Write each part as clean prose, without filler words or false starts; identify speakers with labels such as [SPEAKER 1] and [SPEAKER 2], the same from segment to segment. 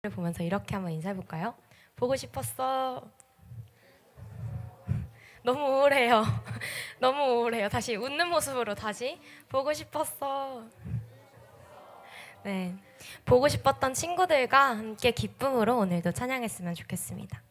[SPEAKER 1] 보면서 이렇게 한번 인사해볼까요? 보고 싶었어. 너무 우울해요. 너무 우울해요. 다시 웃는 모습으로 다시 보고 싶었어. 네, 보고 싶었던 친구들과 함께 기쁨으로 오늘도 찬양했으면 좋겠습니다.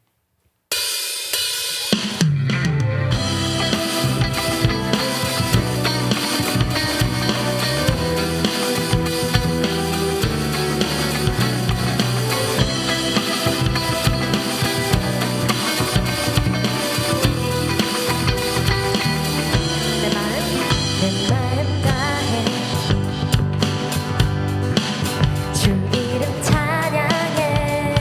[SPEAKER 1] 내 마음 다해 주 이름 찬양해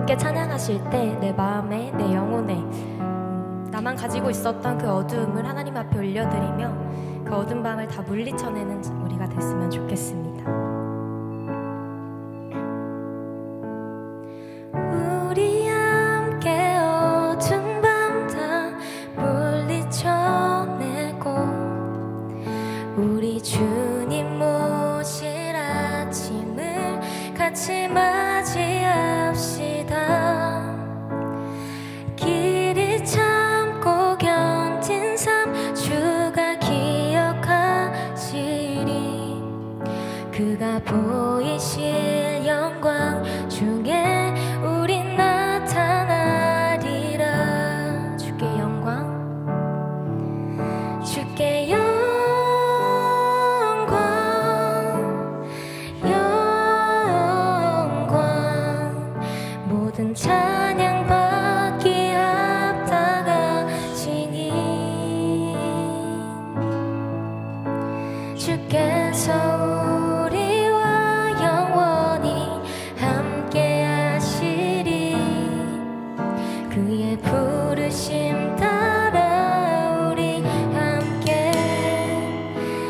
[SPEAKER 1] 함께 찬양하실 때 내 마음에 내 영혼에 나만 가지고 있었던 그 어두움을 하나님 앞에 올려드리며 그 어두운 밤을 다 물리쳐내는 우리가 됐으면 좋겠습니다. 우리 함께 어두운 밤 다 물리쳐내고 우리 주님 모실 아침을 같이 맞이합시다. 길이 참고 견딘 삶 주가 기억하시리. 그가 보이실 영광 중에 우리 나타나리라. 주께 영광, 주께 영광, 모든 찬양 받기 합당하시니 주께서 우리와 영원히 함께 하시리. 그의 부르심 따라 우리 함께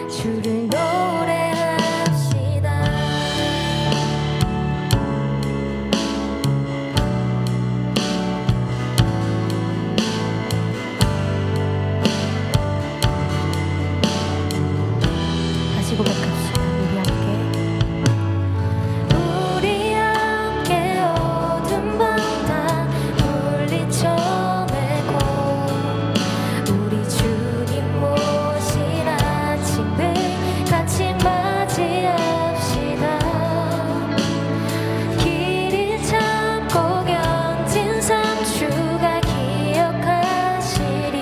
[SPEAKER 1] 주를 노래합시다. 다시 고백합시다. 우리 함께. 우리 함께 어두운 밤 다 물리쳐내고 우리 주님 모실 아침을 같이 맞이합시다. 길이 참고 견딘 삶 주가 기억하시리.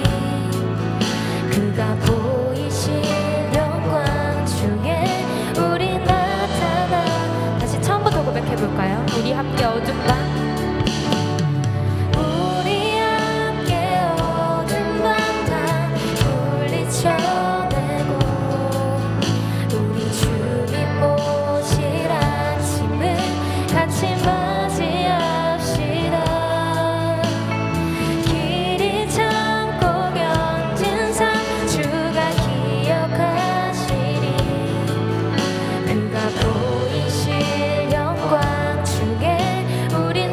[SPEAKER 1] 그가 보이실 영광 중에 우리 나타나. 다시 처음부터 고백해볼까요? 우리 함께 어두운 밤, 우리 함께 어두운 밤 다 물리쳐내고 우리 주님 모실 아침을 같이 맞이합시다. 길이 참고 견딘 삶 주가 기억하시리. 그가 보이실 영광 중에 우리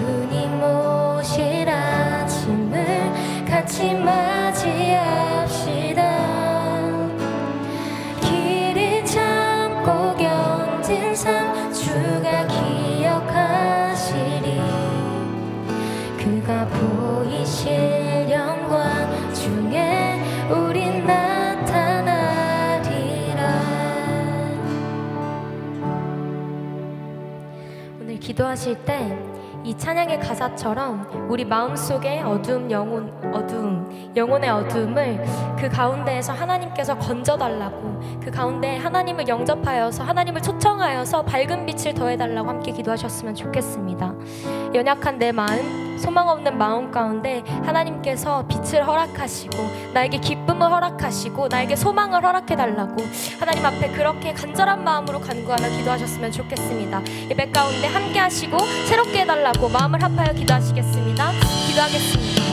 [SPEAKER 1] 주님 오실 아침을 같이 맞이합시다. 길을 참고 견딘 삶 주가 기억하시리. 그가 보이실 영광 중에 우린 나타나리라. 오늘 기도하실 때 이 찬양의 가사처럼 우리 마음속에 영혼의 어두움을 그 가운데에서 하나님께서 건져달라고, 그 가운데 하나님을 영접하여서 하나님을 초청하여서 밝은 빛을 더해달라고 함께 기도하셨으면 좋겠습니다. 연약한 내 마음, 소망 없는 마음 가운데 하나님께서 빛을 허락하시고 나에게 기쁨을 허락하시고 나에게 소망을 허락해달라고 하나님 앞에 그렇게 간절한 마음으로 간구하며 기도하셨으면 좋겠습니다. 예배 가운데 함께 하시고 새롭게 해달라고 마음을 합하여 기도하시겠습니다. 기도하겠습니다.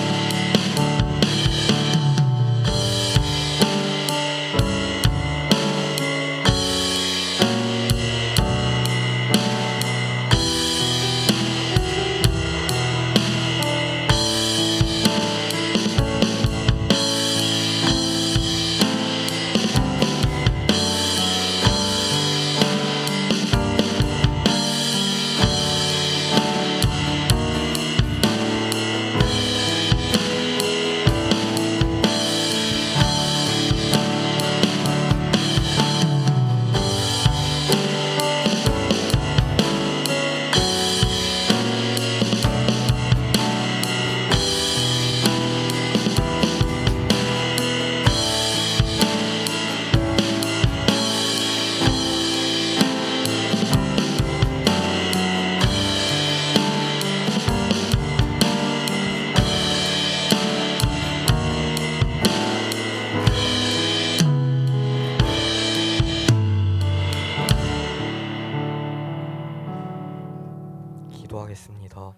[SPEAKER 2] 기도하겠습니다.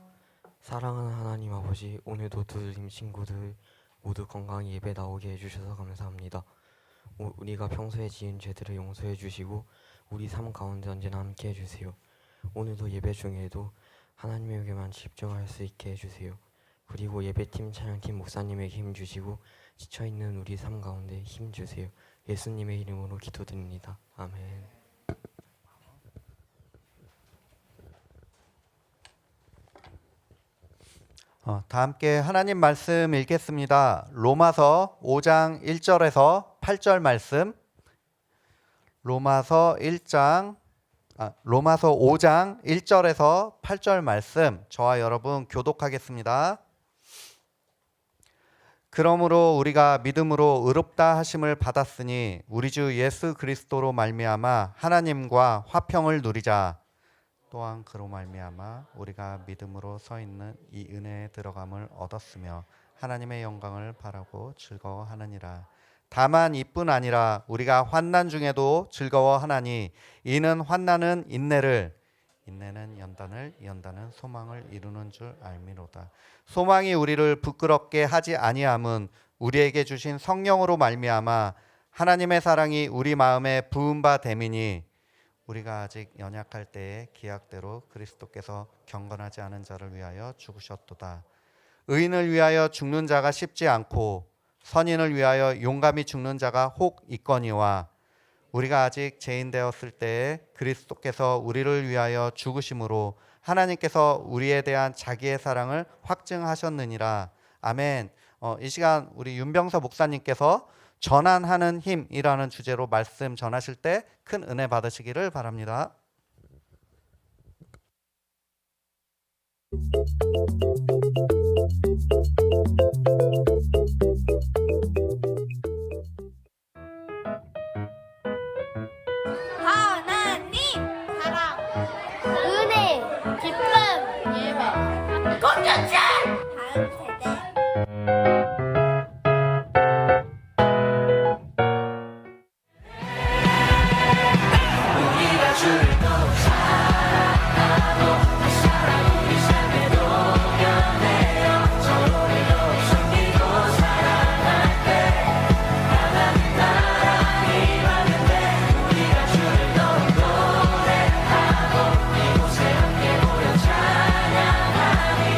[SPEAKER 2] 사랑하는 하나님 아버지, 오늘도 들림 친구들 모두 건강히 예배 나오게 해주셔서 감사합니다. 우리가 평소에 지은 죄들을 용서해 주시고 우리 삶 가운데 언제나 함께 해주세요. 오늘도 예배 중에도 하나님에게만 집중할 수 있게 해주세요. 그리고 예배팀, 찬양팀, 목사님에게 힘 주시고 지쳐있는 우리 삶 가운데 힘 주세요. 예수님의 이름으로 기도드립니다. 아멘.
[SPEAKER 3] 다 함께 하나님 말씀 읽겠습니다. 로마서 5장 1절에서 8절 말씀. 로마서 5장 1절에서 8절 말씀 저와 여러분 교독하겠습니다. 그러므로 우리가 믿음으로 의롭다 하심을 받았으니 우리 주 예수 그리스도로 말미암아 하나님과 화평을 누리자. 또한 그로 말미암아 우리가 믿음으로 서 있는 이 은혜에 들어감을 얻었으며 하나님의 영광을 바라고 즐거워하느니라. 다만 이뿐 아니라 우리가 환난 중에도 즐거워하나니 이는 환난은 인내를, 인내는 연단을, 연단은 소망을 이루는 줄 알미로다. 소망이 우리를 부끄럽게 하지 아니함은 우리에게 주신 성령으로 말미암아 하나님의 사랑이 우리 마음에 부은 바 됨이니 우리가 아직 연약할 때에 기약대로 그리스도께서 경건하지 않은 자를 위하여 죽으셨도다. 의인을 위하여 죽는 자가 쉽지 않고 선인을 위하여 용감히 죽는 자가 혹 있거니와 우리가 아직 죄인 되었을 때에 그리스도께서 우리를 위하여 죽으심으로 하나님께서 우리에 대한 자기의 사랑을 확증하셨느니라. 아멘. 이 시간 우리 윤병서 목사님께서 전환하는 힘이라는 주제로 말씀 전하실 때 큰 은혜 받으시기를 바랍니다.
[SPEAKER 4] 하나님 사랑 은혜 기쁨 예배 공동체 다음 세대
[SPEAKER 5] 찬양하리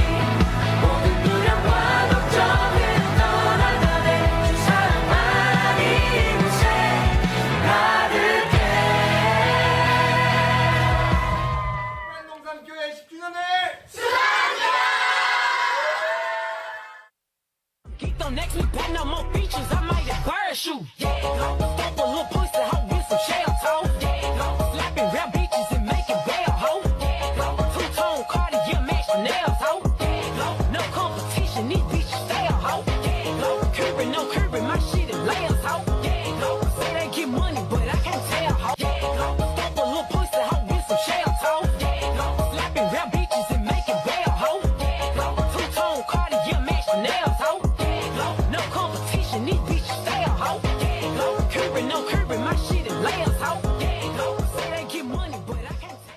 [SPEAKER 5] Don't ask me about no more features, I might have parachute. Yeah, step a little pussy, hoe with some shell toe. Yeah, slapping rap bitches and making bail, hoe. Yeah, two-tone Cartier match nails, hoe. Yeah, no competition, these bitches stay, hoe. Yeah, curving, no curving, my shit is layers, hoe. Yeah, say they get money, but I can't tell, hoe. Yeah, step a little pussy, hoe with some shell toe. Yeah, slapping rap bitches and making bail, hoe. Yeah, two-tone Cartier match nails, hoe. Yeah, no competition, these bitches stay, hoe. Yeah, curving, no curving, my shit is layers, hoe. Yeah, say they get money, but I can't tell.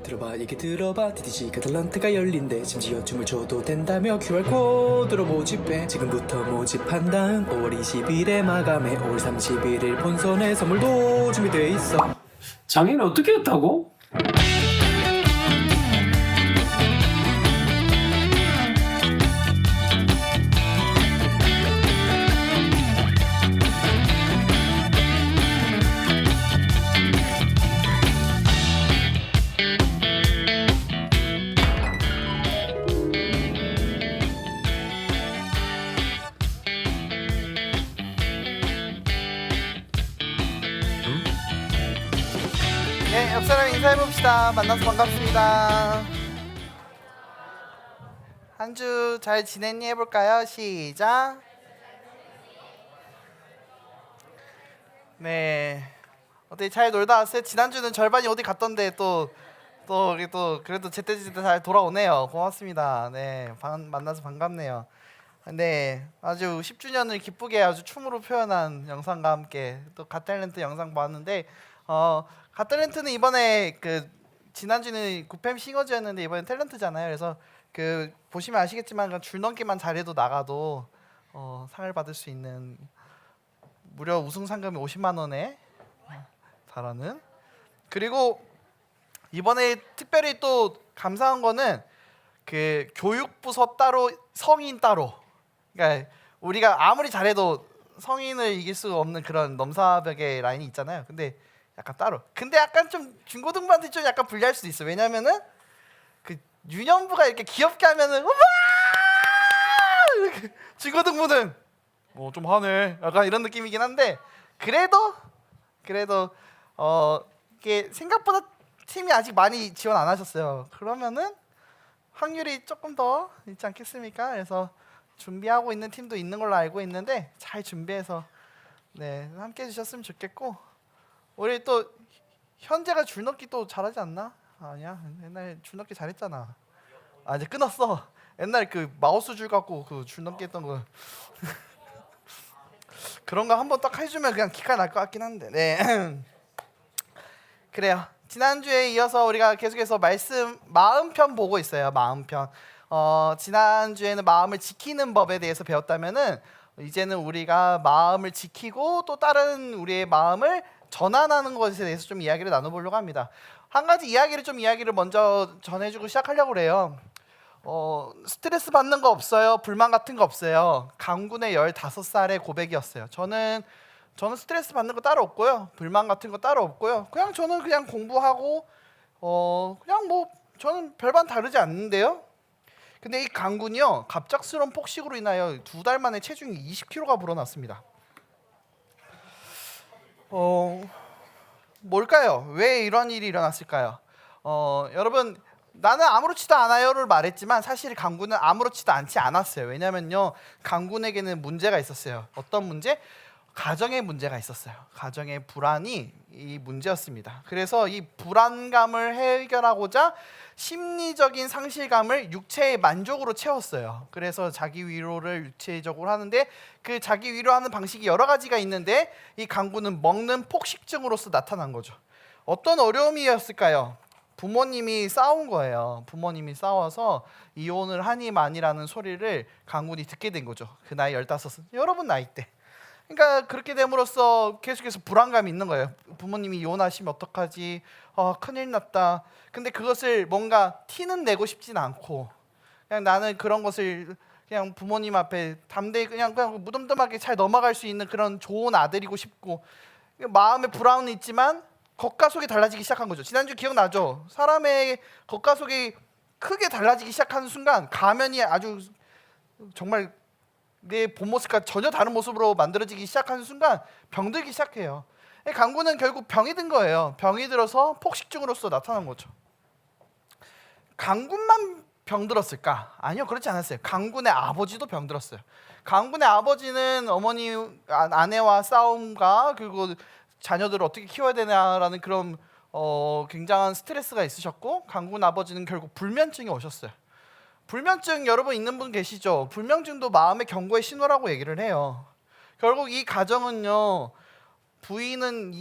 [SPEAKER 6] 들어봐 얘기 들어봐 DDG 가틀런트가 열린대 심지어 춤을 춰도 된다며 QR코드로 모집해 지금부터 모집한다 5월 20일에 마감해 5월 31일 본선에 선물도 준비돼 있어
[SPEAKER 7] 장애는 어떻게 했다고?
[SPEAKER 8] 네, 옆사람 인사해봅시다. 만나서 반갑습니다. 한 주 잘 지냈니 해볼까요? 시작. 네, 어떻게 잘 놀다 왔어요? 지난주는 절반이 어디 갔던데 또 그래도 제때제때 잘 돌아오네요. 고맙습니다. 네, 만나서 반갑네요. 네, 아주 10주년을 기쁘게 아주 춤으로 표현한 영상과 함께 또 갓탤런트 영상 봤는데 갓탤런트는 이번에 그 지난주는 구팸 싱어즈였는데 이번엔 탤런트잖아요. 그래서 그 보시면 아시겠지만 줄넘기만 잘해도 나가도 상을 받을 수 있는 무려 우승 상금이 50만 원에 달하는. 그리고 이번에 특별히 또 감사한 거는 그 교육부서 따로 성인 따로. 그러니까 우리가 아무리 잘해도 성인을 이길 수 없는 그런 넘사벽의 라인이 있잖아요. 근데 약간 따로. 근데 약간 좀 중고등부한테 좀 약간 불리할 수도 있어. 왜냐면은 그 유년부가 이렇게 귀엽게 하면은 우와! 이렇게 중고등부는 좀 하네. 약간 이런 느낌이긴 한데 그래도 이게 생각보다 팀이 아직 많이 지원 안 하셨어요. 그러면은 확률이 조금 더 있지 않겠습니까? 그래서 준비하고 있는 팀도 있는 걸로 알고 있는데 잘 준비해서 네 함께 해주셨으면 좋겠고 우리 또 현재가 줄넘기 또 잘하지 않나? 아니야 옛날 줄넘기 잘했잖아. 아 이제 끊었어. 옛날 그 마우스 줄 갖고 그 줄넘기 했던 거 그런 거 한번 딱 해주면 그냥 기가 날 것 같긴 한데 네 그래요. 지난주에 이어서 우리가 계속해서 마음편 보고 있어요. 마음편. 지난주에는 마음을 지키는 법에 대해서 배웠다면은 이제는 우리가 마음을 지키고 또 다른 우리의 마음을 전환하는 것에 대해서 좀 이야기를 나눠보려고 합니다. 한 가지 이야기를 먼저 전해주고 시작하려고 그래요. 스트레스 받는 거 없어요? 불만 같은 거 없어요? 강군의 15살의 고백이었어요. 저는 스트레스 받는 거 따로 없고요. 불만 같은 거 따로 없고요. 저는 그냥 공부하고 그냥 뭐 저는 별반 다르지 않는데요. 근데 이 강군이요. 갑작스러운 폭식으로 인하여 2달 만에 체중이 20kg가 불어났습니다. 뭘까요? 왜 이런 일이 일어났을까요? 여러분 나는 아무렇지도 않아요를 말했지만 사실 강군은 아무렇지도 않지 않았어요. 왜냐면요. 강군에게는 문제가 있었어요. 어떤 문제? 가정의 문제가 있었어요. 가정의 불안이 이 문제였습니다. 그래서 이 불안감을 해결하고자 심리적인 상실감을 육체의 만족으로 채웠어요. 그래서 자기 위로를 육체적으로 하는데 그 자기 위로하는 방식이 여러 가지가 있는데 이 강군은 먹는 폭식증으로서 나타난 거죠. 어떤 어려움이었을까요? 부모님이 싸운 거예요. 부모님이 싸워서 이혼을 하니 마니라는 소리를 강군이 듣게 된 거죠. 그 나이 15살. 여러분 나이 때. 그러니까 그렇게 됨으로써 계속해서 불안감이 있는 거예요. 부모님이 이혼하시면 어떡하지? 큰일 났다. 근데 그것을 뭔가 티는 내고 싶진 않고 그냥 나는 그런 것을 그냥 부모님 앞에 담대히 그냥 무덤덤하게 잘 넘어갈 수 있는 그런 좋은 아들이고 싶고, 마음에 불안은 있지만 겉과 속이 달라지기 시작한 거죠. 지난주 기억나죠? 사람의 겉과 속이 크게 달라지기 시작하는 순간 가면이 아주 정말 내 본 모습과 전혀 다른 모습으로 만들어지기 시작하는 순간 병들기 시작해요. 강구는 결국 병이 든 거예요. 병이 들어서 폭식증으로서 나타난 거죠. 강군만 병들었을까? 아니요, 그렇지 않았어요. 강군의 아버지도 병들었어요. 강군의 아버지는 어머니 아내와 싸움과 그리고 자녀들을 어떻게 키워야 되냐라는 그런 굉장한 스트레스가 있으셨고, 강군 아버지는 결국 불면증이 오셨어요. 불면증 여러분 있는 분 계시죠? 불면증도 마음의 경고의 신호라고 얘기를 해요. 결국 이 가정은요, 부인은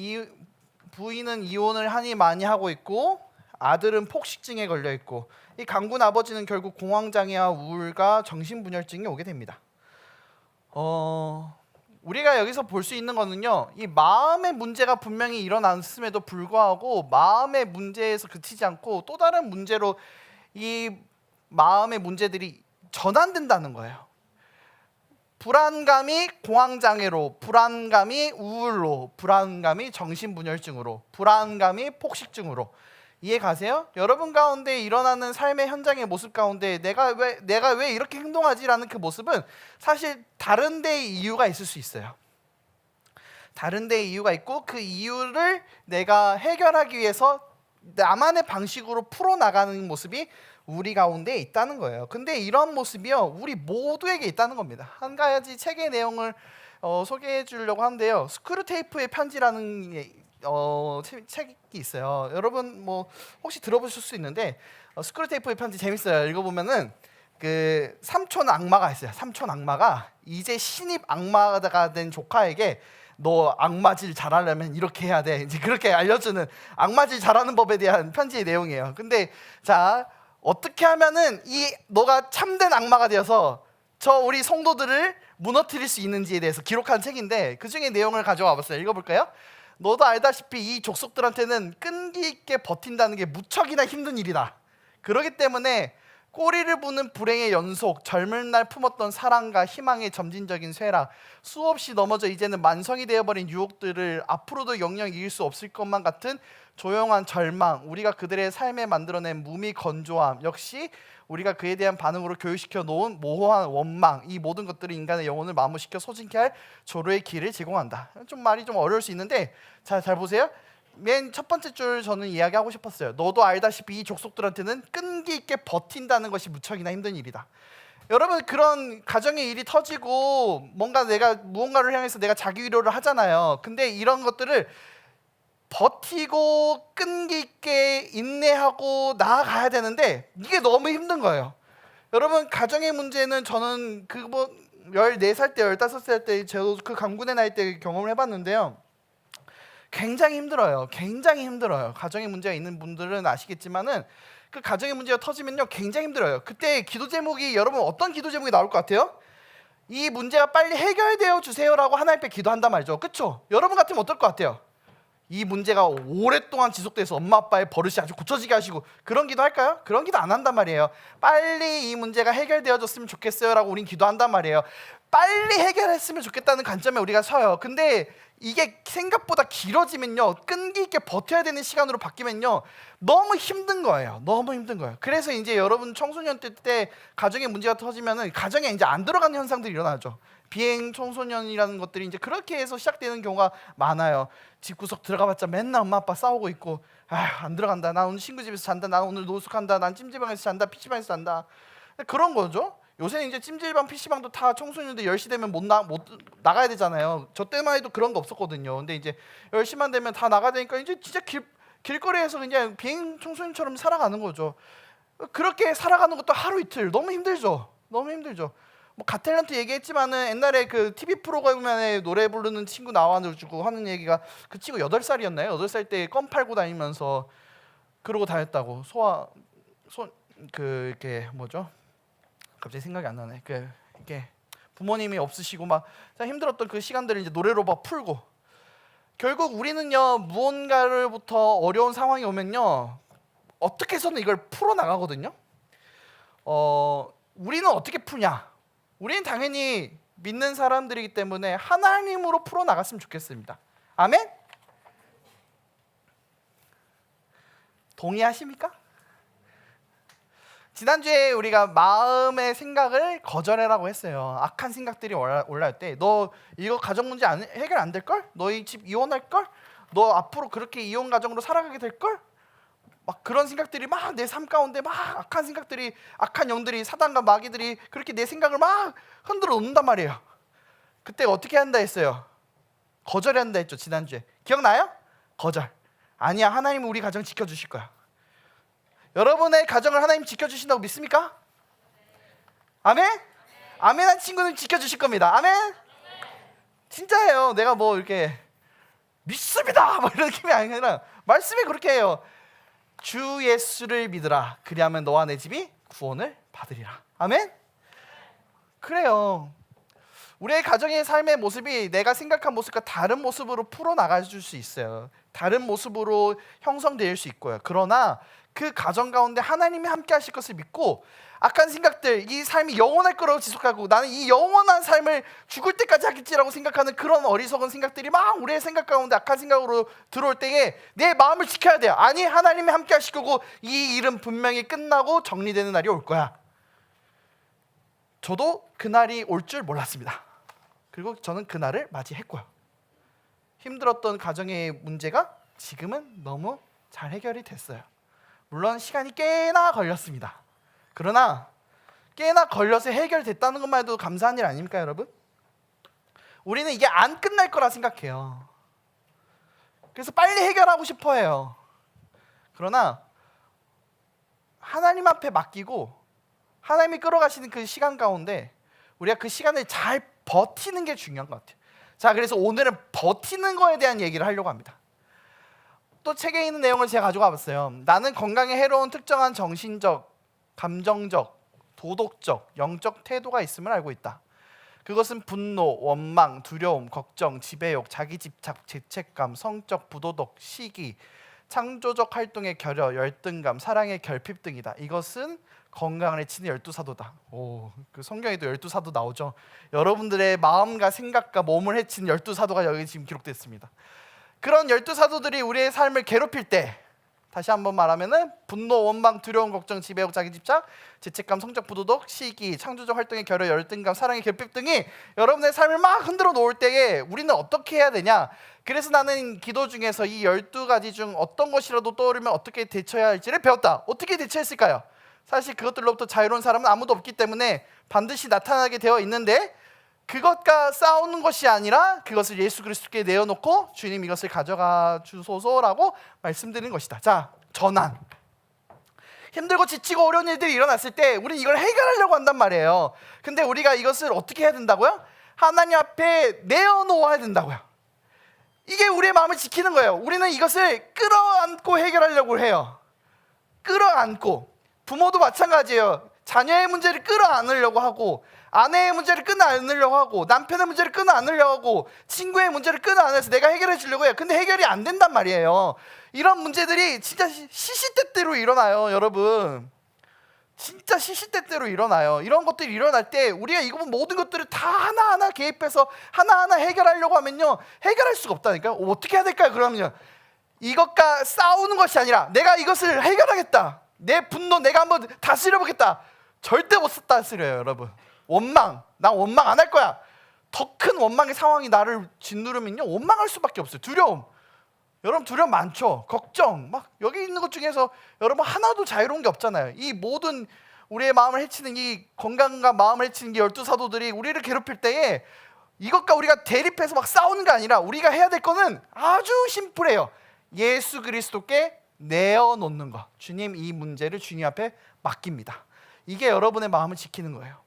[SPEAKER 8] 이혼을 하니 많이 하고 있고 아들은 폭식증에 걸려 있고, 이 강군 아버지는 결국 공황장애와 우울과 정신분열증이 오게 됩니다. 우리가 여기서 볼 수 있는 거는요, 이 마음의 문제가 분명히 일어났음에도 불구하고 마음의 문제에서 그치지 않고 또 다른 문제로 이 마음의 문제들이 전환된다는 거예요. 불안감이 공황장애로, 불안감이 우울로, 불안감이 정신분열증으로, 불안감이 폭식증으로. 이해 가세요? 여러분 가운데 일어나는 삶의 현장의 모습 가운데 내가 왜 이렇게 행동하지라는 그 모습은 사실 다른 데의 이유가 있을 수 있어요. 다른 데의 이유가 있고 그 이유를 내가 해결하기 위해서 나만의 방식으로 풀어나가는 모습이 우리 가운데 있다는 거예요. 근데 이런 모습이요, 우리 모두에게 있다는 겁니다. 한 가지 책의 내용을 소개해 주려고 하는데요. 스크루테이프의 편지라는 책이 있어요. 여러분 뭐 혹시 들어보실 수 있는데 스크루테이프의 편지 재밌어요. 읽어보면은 그 삼촌 악마가 있어요. 삼촌 악마가 이제 신입 악마가 된 조카에게 너 악마질 잘하려면 이렇게 해야 돼, 이제 그렇게 알려주는 악마질 잘하는 법에 대한 편지의 내용이에요. 근데 자, 어떻게 하면은 이 너가 참된 악마가 되어서 저 우리 성도들을 무너뜨릴 수 있는지에 대해서 기록한 책인데 그 중에 내용을 가져와 봤어요. 읽어볼까요? 너도 알다시피 이 족속들한테는 끈기 있게 버틴다는 게 무척이나 힘든 일이다. 그렇기 때문에 꼬리를 부는 불행의 연속, 젊은 날 품었던 사랑과 희망의 점진적인 쇠락, 수없이 넘어져 이제는 만성이 되어버린 유혹들을 앞으로도 영영 이길 수 없을 것만 같은 조용한 절망, 우리가 그들의 삶에 만들어낸 무미건조함, 역시 우리가 그에 대한 반응으로 교육시켜 놓은 모호한 원망, 이 모든 것들이 인간의 영혼을 마모시켜 소진케 할 조로의 길을 제공한다. 좀 말이 좀 어려울 수 있는데 잘 보세요. 맨 첫 번째 줄 저는 이야기하고 싶었어요. 너도 알다시피 이 족속들한테는 끈기 있게 버틴다는 것이 무척이나 힘든 일이다. 여러분, 그런 가정의 일이 터지고 무언가를 향해서 내가 자기 위로를 하잖아요. 근데 이런 것들을 버티고 끈기 있게 인내하고 나아가야 되는데 이게 너무 힘든 거예요. 여러분, 가정의 문제는 저는 14살 때 15살 때 저도 그 강군의 나이 때 경험을 해봤는데요. 굉장히 힘들어요. 굉장히 힘들어요. 가정의 문제가 있는 분들은 아시겠지만은 그 가정의 문제가 터지면요 굉장히 힘들어요. 그때 기도 제목이, 여러분 어떤 기도 제목이 나올 것 같아요? 이 문제가 빨리 해결되어 주세요라고 하나님 앞에 기도한단 말이죠. 그렇죠? 여러분 같으면 어떨 것 같아요? 이 문제가 오랫동안 지속돼서 엄마 아빠의 버릇이 아주 고쳐지게 하시고, 그런 기도 할까요? 그런 기도 안 한단 말이에요. 빨리 이 문제가 해결되어졌으면 좋겠어요라고 우린 기도한단 말이에요. 빨리 해결했으면 좋겠다는 관점에 우리가 서요. 근데 이게 생각보다 길어지면요, 끈기 있게 버텨야 되는 시간으로 바뀌면요 너무 힘든 거예요. 너무 힘든 거예요. 그래서 이제 여러분 청소년 때 가정의 문제가 터지면은 가정에 이제 안 들어가는 현상들이 일어나죠. 비행 청소년이라는 것들이 이제 그렇게 해서 시작되는 경우가 많아요. 집구석 들어가봤자 맨날 엄마 아빠 싸우고 있고, 안 들어간다, 나 오늘 친구 집에서 잔다, 나 오늘 노숙한다, 난 찜질방에서 잔다, PC방에서 잔다, 그런 거죠. 요새는 이제 찜질방, PC방도 다 청소년들 10시 되면 못 나가야 되잖아요. 저 때만 해도 그런 거 없었거든요. 근데 이제 10시만 되면 다 나가야 되니까 이제 진짜 길거리에서 그냥 비행 청소년처럼 살아가는 거죠. 그렇게 살아가는 것도 하루 이틀 너무 힘들죠. 너무 힘들죠. 뭐 가탤런트 얘기했지만은 옛날에 그 TV 프로그램에 노래 부르는 친구 나와가지고 하는 얘기가, 그 친구 8살이었나요? 8살 때 껌 팔고 다니면서 그러고 다녔다고. 이렇게 뭐죠? 갑자기 생각이 안 나네. 이게 부모님이 없으시고 막 힘들었던 그 시간들을 이제 노래로 막 풀고, 결국 우리는요 무언가로부터 어려운 상황이 오면요 어떻게 해서는 이걸 풀어 나가거든요. 우리는 어떻게 푸냐? 우리는 당연히 믿는 사람들이기 때문에 하나님으로 풀어나갔으면 좋겠습니다. 아멘? 동의하십니까? 지난주에 우리가 마음의 생각을 거절해라고 했어요. 악한 생각들이 올라올 때 너 이거 가정 문제 해결 안 될걸? 너희 집 이혼할걸? 너 앞으로 그렇게 이혼 가정으로 살아가게 될걸? 막 그런 생각들이 막 내 삶 가운데 막 악한 생각들이, 악한 영들이, 사단과 마귀들이 그렇게 내 생각을 막 흔들어 놓는단 말이에요. 그때 어떻게 한다 했어요? 거절해야 한다 했죠. 지난주에 기억나요? 거절. 아니야, 하나님은 우리 가정 지켜주실 거야. 여러분의 가정을 하나님 지켜주신다고 믿습니까? 아멘? 아멘한 친구는 지켜주실 겁니다. 아멘? 진짜예요. 내가 뭐 이렇게 믿습니다 뭐 이런 느낌이 아니라 말씀이 그렇게 해요. 주 예수를 믿으라. 그리하면 너와 내 집이 구원을 받으리라. 아멘? 그래요. 우리의 가정의 삶의 모습이 내가 생각한 모습과 다른 모습으로 풀어나가줄 수 있어요. 다른 모습으로 형성될 수 있고요. 그러나 그 가정 가운데 하나님이 함께 하실 것을 믿고 악한 생각들, 이 삶이 영원할 거라고 지속하고 나는 이 영원한 삶을 죽을 때까지 하겠지라고 생각하는 그런 어리석은 생각들이 막 우리의 생각 가운데 악한 생각으로 들어올 때에 내 마음을 지켜야 돼요. 아니, 하나님이 함께 하실 거고 이 일은 분명히 끝나고 정리되는 날이 올 거야. 저도 그날이 올 줄 몰랐습니다. 그리고 저는 그날을 맞이했고요. 힘들었던 가정의 문제가 지금은 너무 잘 해결이 됐어요. 물론 시간이 꽤나 걸렸습니다. 그러나 꽤나 걸려서 해결됐다는 것만 해도 감사한 일 아닙니까, 여러분? 우리는 이게 안 끝날 거라 생각해요. 그래서 빨리 해결하고 싶어 해요. 그러나 하나님 앞에 맡기고 하나님이 끌어가시는 그 시간 가운데 우리가 그 시간을 잘 버티는 게 중요한 것 같아요. 자, 그래서 오늘은 버티는 거에 대한 얘기를 하려고 합니다. 또 책에 있는 내용을 제가 가져가 봤어요. 나는 건강에 해로운 특정한 정신적, 감정적, 도덕적, 영적 태도가 있음을 알고 있다. 그것은 분노, 원망, 두려움, 걱정, 지배욕, 자기집착, 죄책감, 성적 부도덕, 시기, 창조적 활동의 결여, 열등감, 사랑의 결핍 등이다. 이것은 건강을 해치는 12사도다. 그 성경에도 12사도 나오죠. 여러분들의 마음과 생각과 몸을 해치는 12사도가 여기 지금 기록됐습니다. 그런 12사도들이 우리의 삶을 괴롭힐 때, 다시 한번 말하면은 분노, 원망, 두려움, 걱정, 지배욕, 자기집착, 죄책감, 성적 부도덕, 시기, 창조적 활동의 결여, 열등감, 사랑의 결핍 등이 여러분의 삶을 막 흔들어 놓을 때에 우리는 어떻게 해야 되냐? 그래서 나는 기도 중에서 이 12가지 중 어떤 것이라도 떠오르면 어떻게 대처해야 할지를 배웠다. 어떻게 대처했을까요? 사실 그것들로부터 자유로운 사람은 아무도 없기 때문에 반드시 나타나게 되어 있는데, 그것과 싸우는 것이 아니라 그것을 예수 그리스도께 내어놓고 주님 이것을 가져가 주소서라고 말씀드리는 것이다. 자, 전환. 힘들고 지치고 어려운 일들이 일어났을 때 우리는 이걸 해결하려고 한단 말이에요. 근데 우리가 이것을 어떻게 해야 된다고요? 하나님 앞에 내어놓아야 된다고요. 이게 우리의 마음을 지키는 거예요. 우리는 이것을 끌어안고 해결하려고 해요. 끌어안고. 부모도 마찬가지예요. 자녀의 문제를 끌어안으려고 하고, 아내의 문제를 끌어안으려고 하고, 남편의 문제를 끌어안으려고 하고, 친구의 문제를 끌어안아서 내가 해결해 주려고 해요. 근데 해결이 안 된단 말이에요. 이런 문제들이 진짜 시시때때로 일어나요, 여러분. 진짜 시시때때로 일어나요. 이런 것들이 일어날 때 우리가 이거 모든 것들을 다 하나하나 개입해서 하나하나 해결하려고 하면요, 해결할 수가 없다니까요. 어떻게 해야 될까요? 그러면요, 이것과 싸우는 것이 아니라 내가 이것을 해결하겠다. 내 분노 내가 한번 다스려보겠다. 절대 못 다스려요, 여러분. 원망, 나 원망 안 할 거야. 더 큰 원망의 상황이 나를 짓누르면요, 원망할 수밖에 없어요. 두려움, 여러분 두려움 많죠. 걱정, 막 여기 있는 것 중에서 여러분 하나도 자유로운 게 없잖아요. 이 모든 우리의 마음을 해치는 이 건강과 마음을 해치는 이 12사도들이 우리를 괴롭힐 때에 이것과 우리가 대립해서 막 싸우는 게 아니라 우리가 해야 될 거는 아주 심플해요. 예수 그리스도께 내어놓는 것. 주님, 이 문제를 주님 앞에 맡깁니다. 이게 여러분의 마음을 지키는 거예요.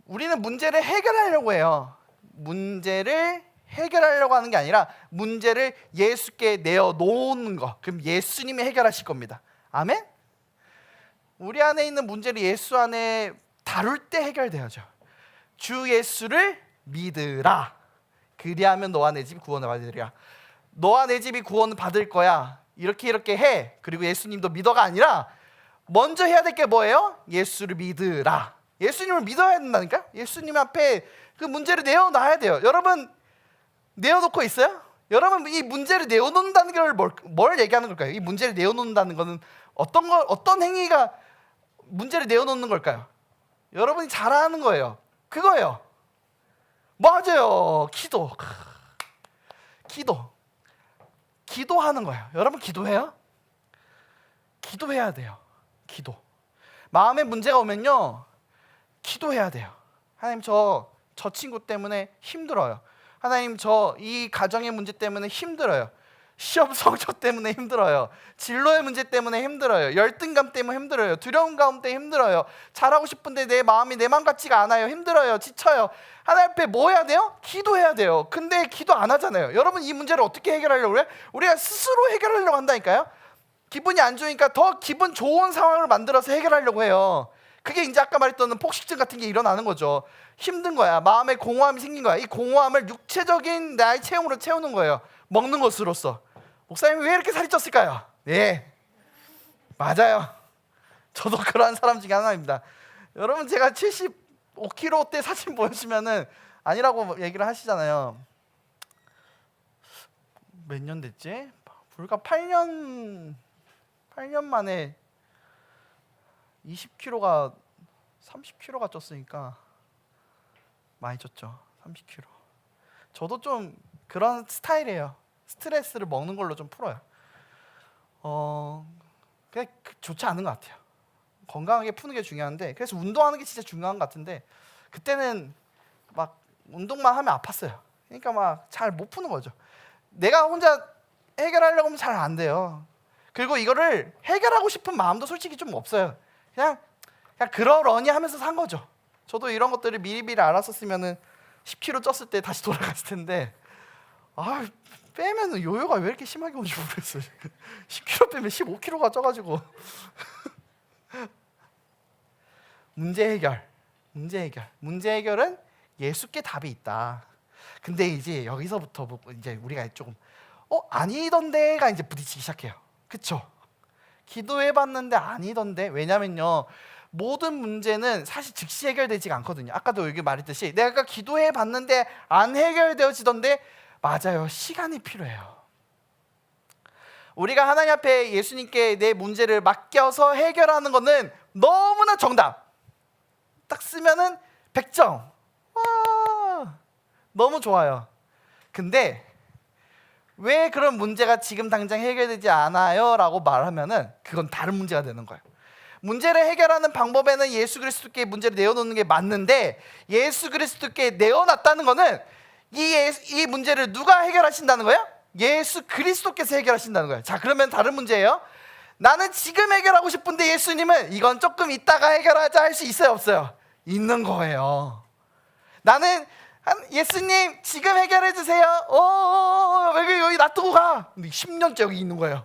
[SPEAKER 8] 우리는 문제를 해결하려고 해요. 문제를 해결하려고 하는 게 아니라 문제를 예수께 내어놓는 것. 그럼 예수님이 해결하실 겁니다. 아멘? 우리 안에 있는 문제를 예수 안에 다룰 때 해결돼야죠. 주 예수를 믿으라. 그리하면 너와 내 집이 구원을 받으리라. 너와 내 집이 구원을 받을 거야. 이렇게 해. 그리고 예수님도 믿어가 아니라 먼저 해야 될 게 뭐예요? 예수를 믿으라. 예수님을 믿어야 된다니까. 예수님 앞에 그 문제를 내어놔야 돼요. 여러분 내어놓고 있어요? 여러분 이 문제를 내어놓는다는 걸 뭘 얘기하는 걸까요? 이 문제를 내어놓는다는 거는 어떤 행위가 문제를 내어놓는 걸까요? 여러분이 잘하는 거예요. 그거예요. 맞아요. 기도하는 거예요. 여러분 기도해요? 기도해야 돼요. 기도. 마음에 문제가 오면요, 기도해야 돼요. 하나님 저 친구 때문에 힘들어요. 하나님 저 이 가정의 문제 때문에 힘들어요. 시험 성적 때문에 힘들어요. 진로의 문제 때문에 힘들어요. 열등감 때문에 힘들어요. 두려움 가운데 힘들어요. 잘하고 싶은데 내 마음이 내 맘 같지가 않아요. 힘들어요. 지쳐요. 하나님 앞에 뭐 해야 돼요? 기도해야 돼요. 근데 기도 안 하잖아요. 여러분 이 문제를 어떻게 해결하려고 그래요? 우리가 스스로 해결하려고 한다니까요. 기분이 안 좋으니까 더 기분 좋은 상황을 만들어서 해결하려고 해요. 그게 이제 아까 말했던 폭식증 같은 게 일어나는 거죠. 힘든 거야. 마음에 공허함이 생긴 거야. 이 공허함을 육체적인 나의 체험으로 채우는 거예요. 먹는 것으로서. 목사님이 왜 이렇게 살이 쪘을까요? 네, 맞아요. 저도 그러한 사람 중에 하나입니다. 여러분 제가 75kg 때 사진 보여주면은 아니라고 얘기를 하시잖아요. 몇 년 됐지? 불과 8년 만에 20kg가 30kg가 쪘으니까 많이 쪘죠. 30kg. 저도 좀 그런 스타일이에요. 스트레스를 먹는 걸로 좀 풀어요. 그냥 좋지 않은 것 같아요. 건강하게 푸는 게 중요한데, 그래서 운동하는 게 진짜 중요한 것 같은데, 그때는 막 운동만 하면 아팠어요. 그러니까 막 잘 못 푸는 거죠. 내가 혼자 해결하려고 하면 잘 안 돼요. 그리고 이거를 해결하고 싶은 마음도 솔직히 좀 없어요. 그냥 그러려니 하면서 산 거죠. 저도 이런 것들을 미리 알았었으면은 10kg 쪘을 때 다시 돌아갔을 텐데, 빼면은 요요가 왜 이렇게 심하게 오는지 모르겠어요. 10kg 빼면 15kg가 쪄가지고. 문제 해결은 예수께 답이 있다. 근데 이제 여기서부터 이제 우리가 조금 아니던데가 이제 부딪히기 시작해요. 그쵸? 기도해봤는데 아니던데. 왜냐면요, 모든 문제는 사실 즉시 해결되지가 않거든요. 아까도 여기 말했듯이 내가 기도해봤는데 안 해결되어지던데, 맞아요. 시간이 필요해요. 우리가 하나님 앞에 예수님께 내 문제를 맡겨서 해결하는 거는 너무나 정답. 딱 쓰면은 100점. 와, 너무 좋아요. 근데 왜 그런 문제가 지금 당장 해결되지 않아요? 라고 말하면은 그건 다른 문제가 되는 거예요. 문제를 해결하는 방법에는 예수 그리스도께 문제를 내어놓는 게 맞는데, 예수 그리스도께 내어놨다는 거는 이 문제를 누가 해결하신다는 거예요? 예수 그리스도께서 해결하신다는 거예요. 자, 그러면 다른 문제예요. 나는 지금 해결하고 싶은데 예수님은 이건 조금 이따가 해결하자 할 수 있어요, 없어요? 있는 거예요. 나는 예수님 지금 해결해 주세요. 왜 여기 놔두고 가? 근데 10년째 여기 있는 거예요.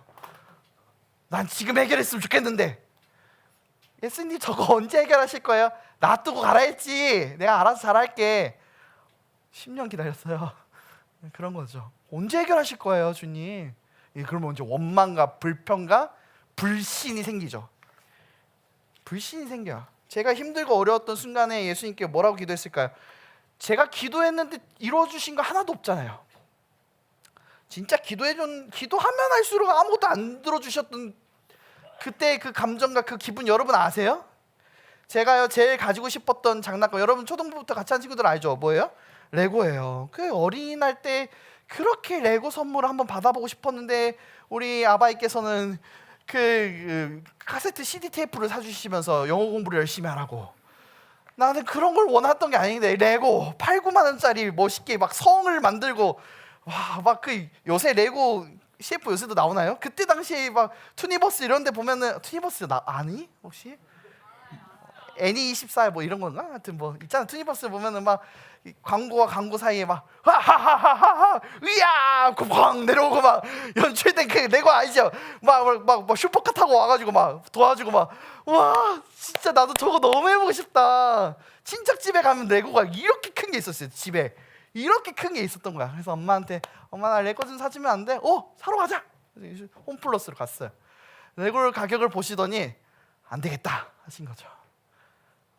[SPEAKER 8] 난 지금 해결했으면 좋겠는데, 예수님 저거 언제 해결하실 거예요? 놔두고 가라 했지. 내가 알아서 잘할게. 10년 기다렸어요. 그런 거죠. 언제 해결하실 거예요, 주님? 그러면 이제 원망과 불평과 불신이 생기죠. 불신이 생겨요. 제가 힘들고 어려웠던 순간에 예수님께 뭐라고 기도했을까요? 제가 기도했는데 이루어주신 거 하나도 없잖아요. 진짜 기도하면 할수록 아무것도 안 들어주셨던 그때 그 감정과 그 기분 여러분 아세요? 제가요 제일 가지고 싶었던 장난감, 여러분 초등부부터 같이 한 친구들 알죠? 뭐예요? 레고예요. 그 어린이날 때 그렇게 레고 선물을 한번 받아보고 싶었는데 우리 아바이께서는 그 카세트 CD 테이프를 사주시면서 영어 공부를 열심히 하라고. 나는 그런 걸 원했던 게 아닌데 레고 8, 9만 원짜리 멋있게 막 성을 만들고, 와, 막 그 요새 레고 CF 요새도 나오나요? 그때 당시에 막 투니버스 이런 데 보면은, 투니버스 아니? 혹시? 애니24 뭐 이런 건가? 하여튼 뭐 있잖아. 투니버스 보면은 막 광고와 광고 사이에 막 하하하하하 으야 꽝 내려오고 막 연출된 그 레고 아니죠? 막 슈퍼카 타고 와가지고 막 도와주고 막, 와 진짜 나도 저거 너무 해보고 싶다. 친척집에 가면 레고가 이렇게 큰 게 있었어요. 집에 이렇게 큰 게 있었던 거야. 그래서 엄마한테, 엄마 나 레고 좀 사주면 안 돼? 사러 가자. 홈플러스로 갔어요. 레고 가격을 보시더니 안 되겠다 하신 거죠.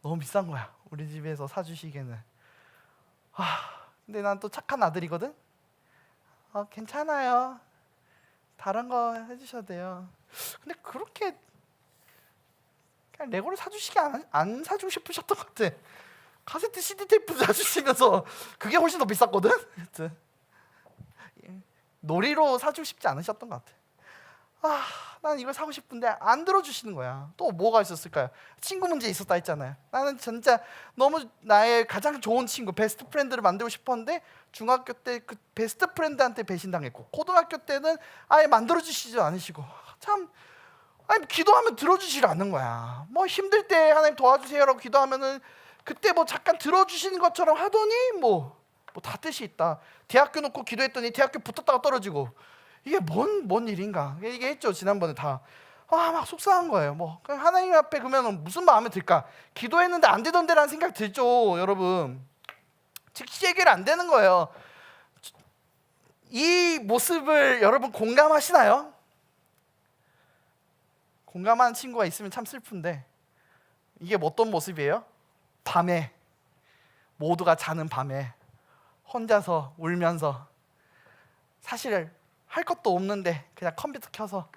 [SPEAKER 8] 너무 비싼 거야. 우리 집에서 사주시기에는. 근데 난 또 착한 아들이거든. 괜찮아요. 다른 거 해주셔도 돼요. 근데 그렇게 그냥 레고를 사주시기 안 사주고 싶으셨던 것 같아. 카세트 CD 테이프 사주시면서 그게 훨씬 더 비쌌거든. 하여튼 놀이로 사주고 싶지 않으셨던 것 같아. 난 이걸 사고 싶은데 안 들어주시는 거야. 또 뭐가 있었을까요? 친구 문제 있었다 했잖아요. 나는 진짜 너무 나의 가장 좋은 친구, 베스트 프렌드를 만들고 싶었는데 중학교 때 그 베스트 프렌드한테 배신당했고, 고등학교 때는 아예 만들어주시지 않으시고, 참 아니 기도하면 들어주시지 않는 거야. 뭐 힘들 때 하나님 도와주세요라고 기도하면은 그때 뭐 잠깐 들어주시는 것처럼 하더니 뭐 다 뜻이 있다. 대학교 놓고 기도했더니 대학교 붙었다가 떨어지고, 이게 뭔 일인가? 이게 했죠 지난번에 다. 막 속상한 거예요. 뭐 하나님 앞에 그러면 무슨 마음이 들까? 기도했는데 안 되던데라는 생각 들죠, 여러분. 즉시 해결 안 되는 거예요. 이 모습을 여러분 공감하시나요? 공감하는 친구가 있으면 참 슬픈데, 이게 어떤 모습이에요? 밤에, 모두가 자는 밤에 혼자서 울면서 사실 할 것도 없는데 그냥 컴퓨터 켜서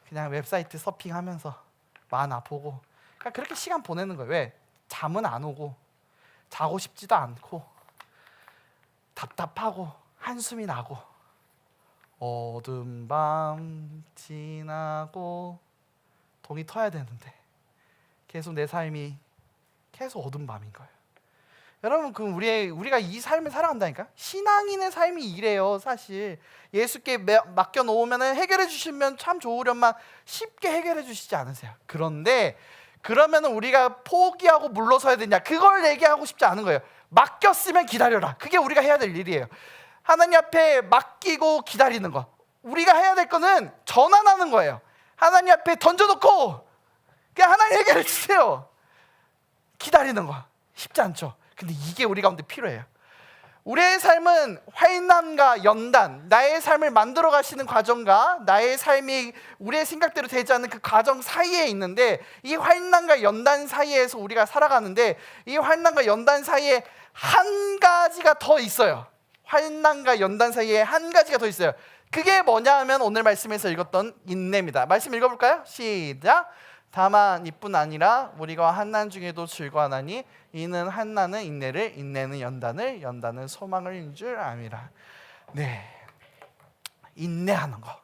[SPEAKER 8] 그냥 웹사이트 서핑하면서 만화 보고 그냥 그렇게 시간 보내는 거예요. 왜? 잠은 안 오고 자고 싶지도 않고 답답하고 한숨이 나고, 어두운 밤 지나고 동이 터야 되는데 계속 내 삶이 계속 어두운 밤인 거예요. 여러분, 우리가 이 삶을 살아간다니까. 신앙인의 삶이 이래요. 사실 예수께 맡겨 놓으면 해결해 주시면 참 좋으련만 쉽게 해결해 주시지 않으세요. 그런데 그러면 우리가 포기하고 물러서야 되냐, 그걸 얘기하고 싶지 않은 거예요. 맡겼으면 기다려라. 그게 우리가 해야 될 일이에요. 하나님 앞에 맡기고 기다리는 거. 우리가 해야 될 거는 전환하는 거예요. 하나님 앞에 던져놓고 그냥 하나님 해결해 주세요. 기다리는 거 쉽지 않죠. 근데 이게 우리 가운데 필요해요. 우리의 삶은 환난과 연단, 나의 삶을 만들어 가시는 과정과 나의 삶이 우리의 생각대로 되지 않는 그 과정 사이에 있는데, 이 환난과 연단 사이에서 우리가 살아가는데, 이 환난과 연단 사이에 한 가지가 더 있어요. 환난과 연단 사이에 한 가지가 더 있어요. 그게 뭐냐 하면 오늘 말씀에서 읽었던 인내입니다. 말씀 읽어볼까요? 시작. 다만 이뿐 아니라 우리가 환난 중에도 즐거워하나니 이는 환난은 인내를, 인내는 연단을, 연단은 소망을 인 줄 암이라. 네, 인내하는 거.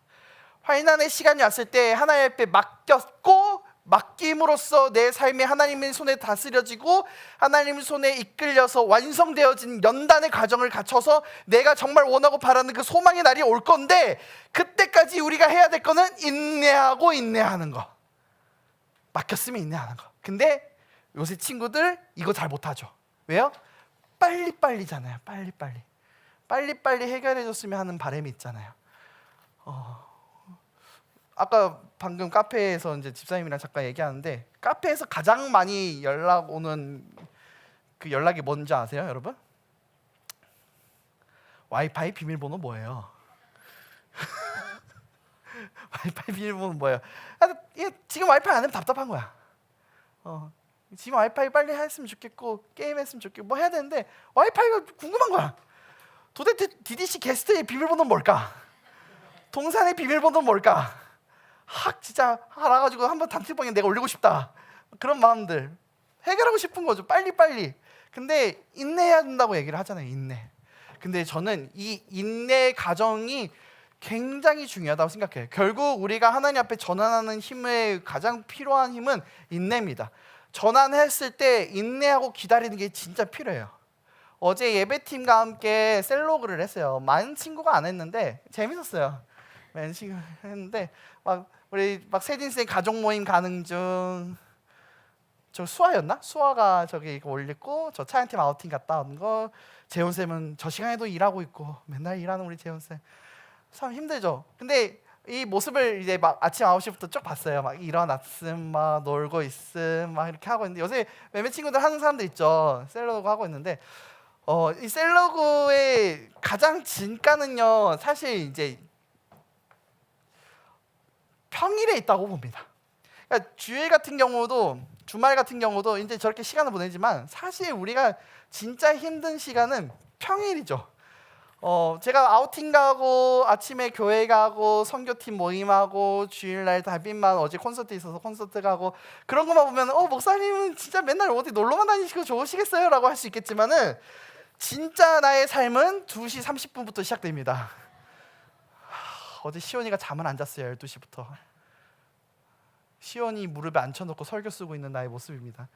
[SPEAKER 8] 환난의 시간이 왔을 때 하나님 앞에 맡겼고, 맡김으로써 내 삶이 하나님의 손에 다스려지고 하나님의 손에 이끌려서 완성되어진 연단의 과정을 갖춰서 내가 정말 원하고 바라는 그 소망의 날이 올 건데, 그때까지 우리가 해야 될 거는 인내하고 인내하는 거. 맡겼으면 인내하는 거. 근데 요새 친구들 이거 잘 못하죠. 왜요? 빨리빨리잖아요. 빨리빨리 해결해줬으면 하는 바람이 있잖아요. 아까 방금 카페에서 이제 집사님이랑 잠깐 얘기하는데, 카페에서 가장 많이 연락 오는 그 연락이 뭔지 아세요, 여러분? 와이파이 비밀번호 뭐예요? 와이파이 비밀번호 뭐예요? 지금 와이파이 안 하면 답답한 거야. 지금 와이파이 빨리 했으면 좋겠고 게임 했으면 좋겠고 뭐 해야 되는데 와이파이가 궁금한 거야. 도대체 DDC 게스트의 비밀번호는 뭘까? 동산의 비밀번호는 뭘까? 진짜 알아가지고 한번 단체방에 내가 올리고 싶다. 그런 마음들 해결하고 싶은 거죠. 빨리. 근데 인내해야 된다고 얘기를 하잖아요. 인내. 근데 저는 이 인내 과정이 굉장히 중요하다고 생각해요. 결국 우리가 하나님 앞에 전환하는 힘에 가장 필요한 힘은 인내입니다. 전환했을 때 인내하고 기다리는 게 진짜 필요해요. 어제 예배팀과 함께 셀로그를 했어요. 많은 친구가 안 했는데 재밌었어요. 많은 친구가 했는데 우리 세진쌤 가족 모임 가는 중, 저 수아였나? 수아가 저기 이거 올렸고, 저 차연팀 아우팅 갔다 온 거, 재훈쌤은 저 시간에도 일하고 있고, 맨날 일하는 우리 재훈쌤 참 힘들죠. 근데 이 모습을 이제 막 아침 9시부터 쭉 봤어요. 막 일어났음, 막 놀고 있음, 막 이렇게 하고 있는데, 요새 몇몇 친구들 하는 사람들 있죠. 셀러그 하고 있는데, 이 셀러그의 가장 진가는요, 사실 이제 평일에 있다고 봅니다. 그러니까 주일 같은 경우도 주말 같은 경우도 이제 저렇게 시간을 보내지만 사실 우리가 진짜 힘든 시간은 평일이죠. 제가 아우팅 가고 아침에 교회 가고 선교팀 모임하고 주일날 달빛만 어제 콘서트 있어서 콘서트 가고 그런 것만 보면 목사님은 진짜 맨날 어디 놀러만 다니시고 좋으시겠어요? 라고 할 수 있겠지만은 진짜 나의 삶은 2시 30분부터 시작됩니다. 어제 시온이가 잠을 안 잤어요. 12시부터. 시온이 무릎에 앉혀놓고 설교 쓰고 있는 나의 모습입니다.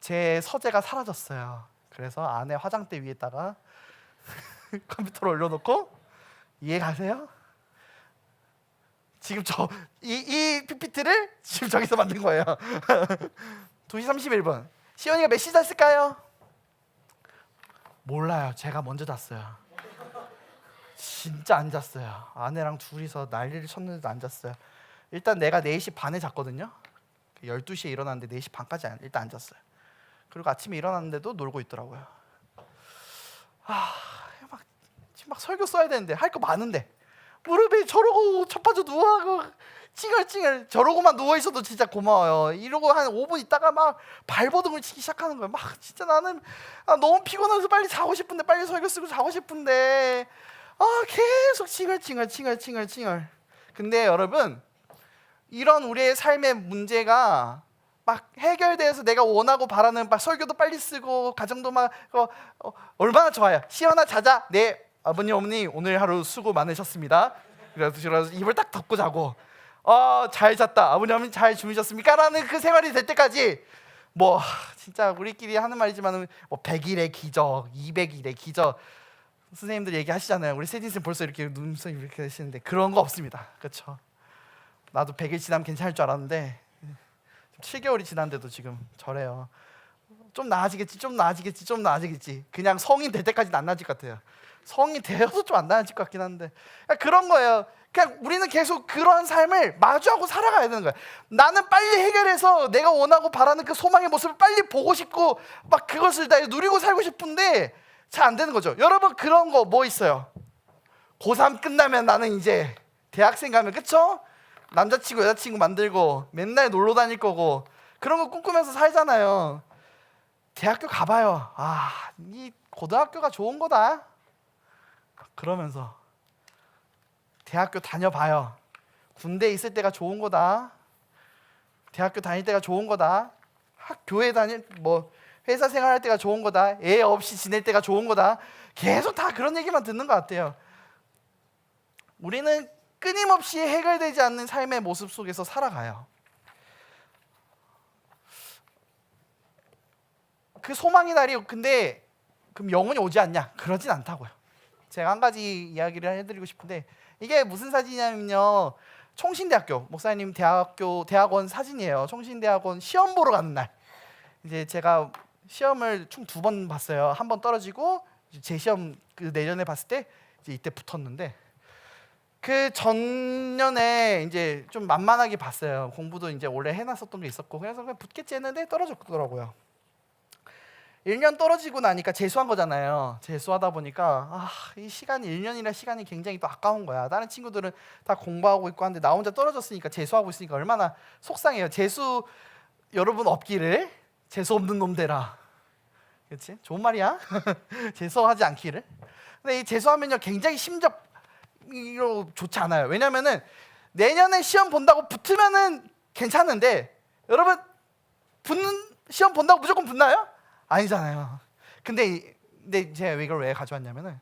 [SPEAKER 8] 제 서재가 사라졌어요. 그래서 안에 화장대 위에다가 컴퓨터를 올려놓고 이해 가세요? 지금 이 PPT를 지금 저기서 만든 거예요. 2시 31분. 시온이가 몇 시 잤을까요? 몰라요. 제가 먼저 잤어요. 진짜 안 잤어요. 아내랑 둘이서 난리를 쳤는데도 안 잤어요. 일단 내가 4시 반에 잤거든요. 12시에 일어났는데 4시 반까지 일단 안 잤어요. 그리고 아침에 일어났는데도 놀고 있더라고요. 지금 막 설교 써야 되는데 할 거 많은데 무릎에 저러고 첫파져 누워하고 찡얼찡얼 저러고만 누워있어도 진짜 고마워요. 이러고 한 5분 있다가 막 발버둥을 치기 시작하는 거예요. 막 진짜 나는 너무 피곤해서 빨리 자고 싶은데 빨리 설교 쓰고 자고 싶은데 계속 찡얼찡얼. 근데 여러분 이런 우리의 삶의 문제가 막 해결돼서 내가 원하고 바라는 막 설교도 빨리 쓰고 가정도 막 얼마나 좋아요. 시원하 자자. 네 아버님 어머니 오늘 하루 수고 많으셨습니다. 그래서 입을 딱 덮고 자고 잘 잤다. 아버님 어머니 잘 주무셨습니까? 라는 그 생활이 될 때까지 뭐 진짜 우리끼리 하는 말이지만 뭐 100일의 기적 200일의 기적 선생님들 얘기하시잖아요. 우리 세진쌤 벌써 이렇게 눈썹 이렇게 되시는데 그런 거 없습니다. 그렇죠? 나도 100일 지나면 괜찮을 줄 알았는데 7개월이 지났는데도 지금 저래요. 좀 나아지겠지. 그냥 성인 될 때까지는 안 나아질 것 같아요. 성인 되어도 좀 안 나아질 것 같긴 한데 그런 거예요. 그냥 우리는 계속 그런 삶을 마주하고 살아가야 되는 거예요. 나는 빨리 해결해서 내가 원하고 바라는 그 소망의 모습을 빨리 보고 싶고 막 그것을 다 누리고 살고 싶은데 잘 안 되는 거죠. 여러분 그런 거 뭐 있어요? 고3 끝나면 나는 이제 대학생 가면 그쵸? 남자친구 여자친구 만들고 맨날 놀러 다닐 거고 그런 거 꿈꾸면서 살잖아요. 대학교 가봐요. 이 고등학교가 좋은 거다. 그러면서 대학교 다녀봐요. 군대 있을 때가 좋은 거다. 대학교 다닐 때가 좋은 거다. 교회 회사 생활할 때가 좋은 거다. 애 없이 지낼 때가 좋은 거다. 계속 다 그런 얘기만 듣는 것 같아요. 우리는 끊임없이 해결되지 않는 삶의 모습 속에서 살아가요. 그 소망의 날이 근데 그럼 영원히 오지 않냐? 그러진 않다고요. 제가 한 가지 이야기를 해드리고 싶은데 이게 무슨 사진이냐면요. 총신대학교 목사님 대학원 사진이에요. 총신대학원 시험 보러 가는 날. 이제 제가 시험을 총 2번 봤어요. 한 번 떨어지고 재시험 그 내년에 봤을 때 이제 이때 붙었는데 그 전년에 이제 좀 만만하게 봤어요. 공부도 이제 원래 해놨었던 게 있었고 그래서 그냥 붙겠지 했는데 떨어졌더라고요. 1년 떨어지고 나니까 재수한 거잖아요. 재수하다 보니까 이 시간이 1년이라 시간이 굉장히 또 아까운 거야. 다른 친구들은 다 공부하고 있고 하는데 나 혼자 떨어졌으니까 재수하고 있으니까 얼마나 속상해요. 재수 여러분 없기를 재수 없는 놈 되라. 그렇지? 좋은 말이야. 재수하지 않기를. 근데 이 재수하면요 굉장히 심적 좋지 않아요. 왜냐면은 내년에 시험 본다고 붙으면은 괜찮은데 여러분 시험 본다고 무조건 붙나요? 아니잖아요. 근데 제가 이걸 왜 가져왔냐면은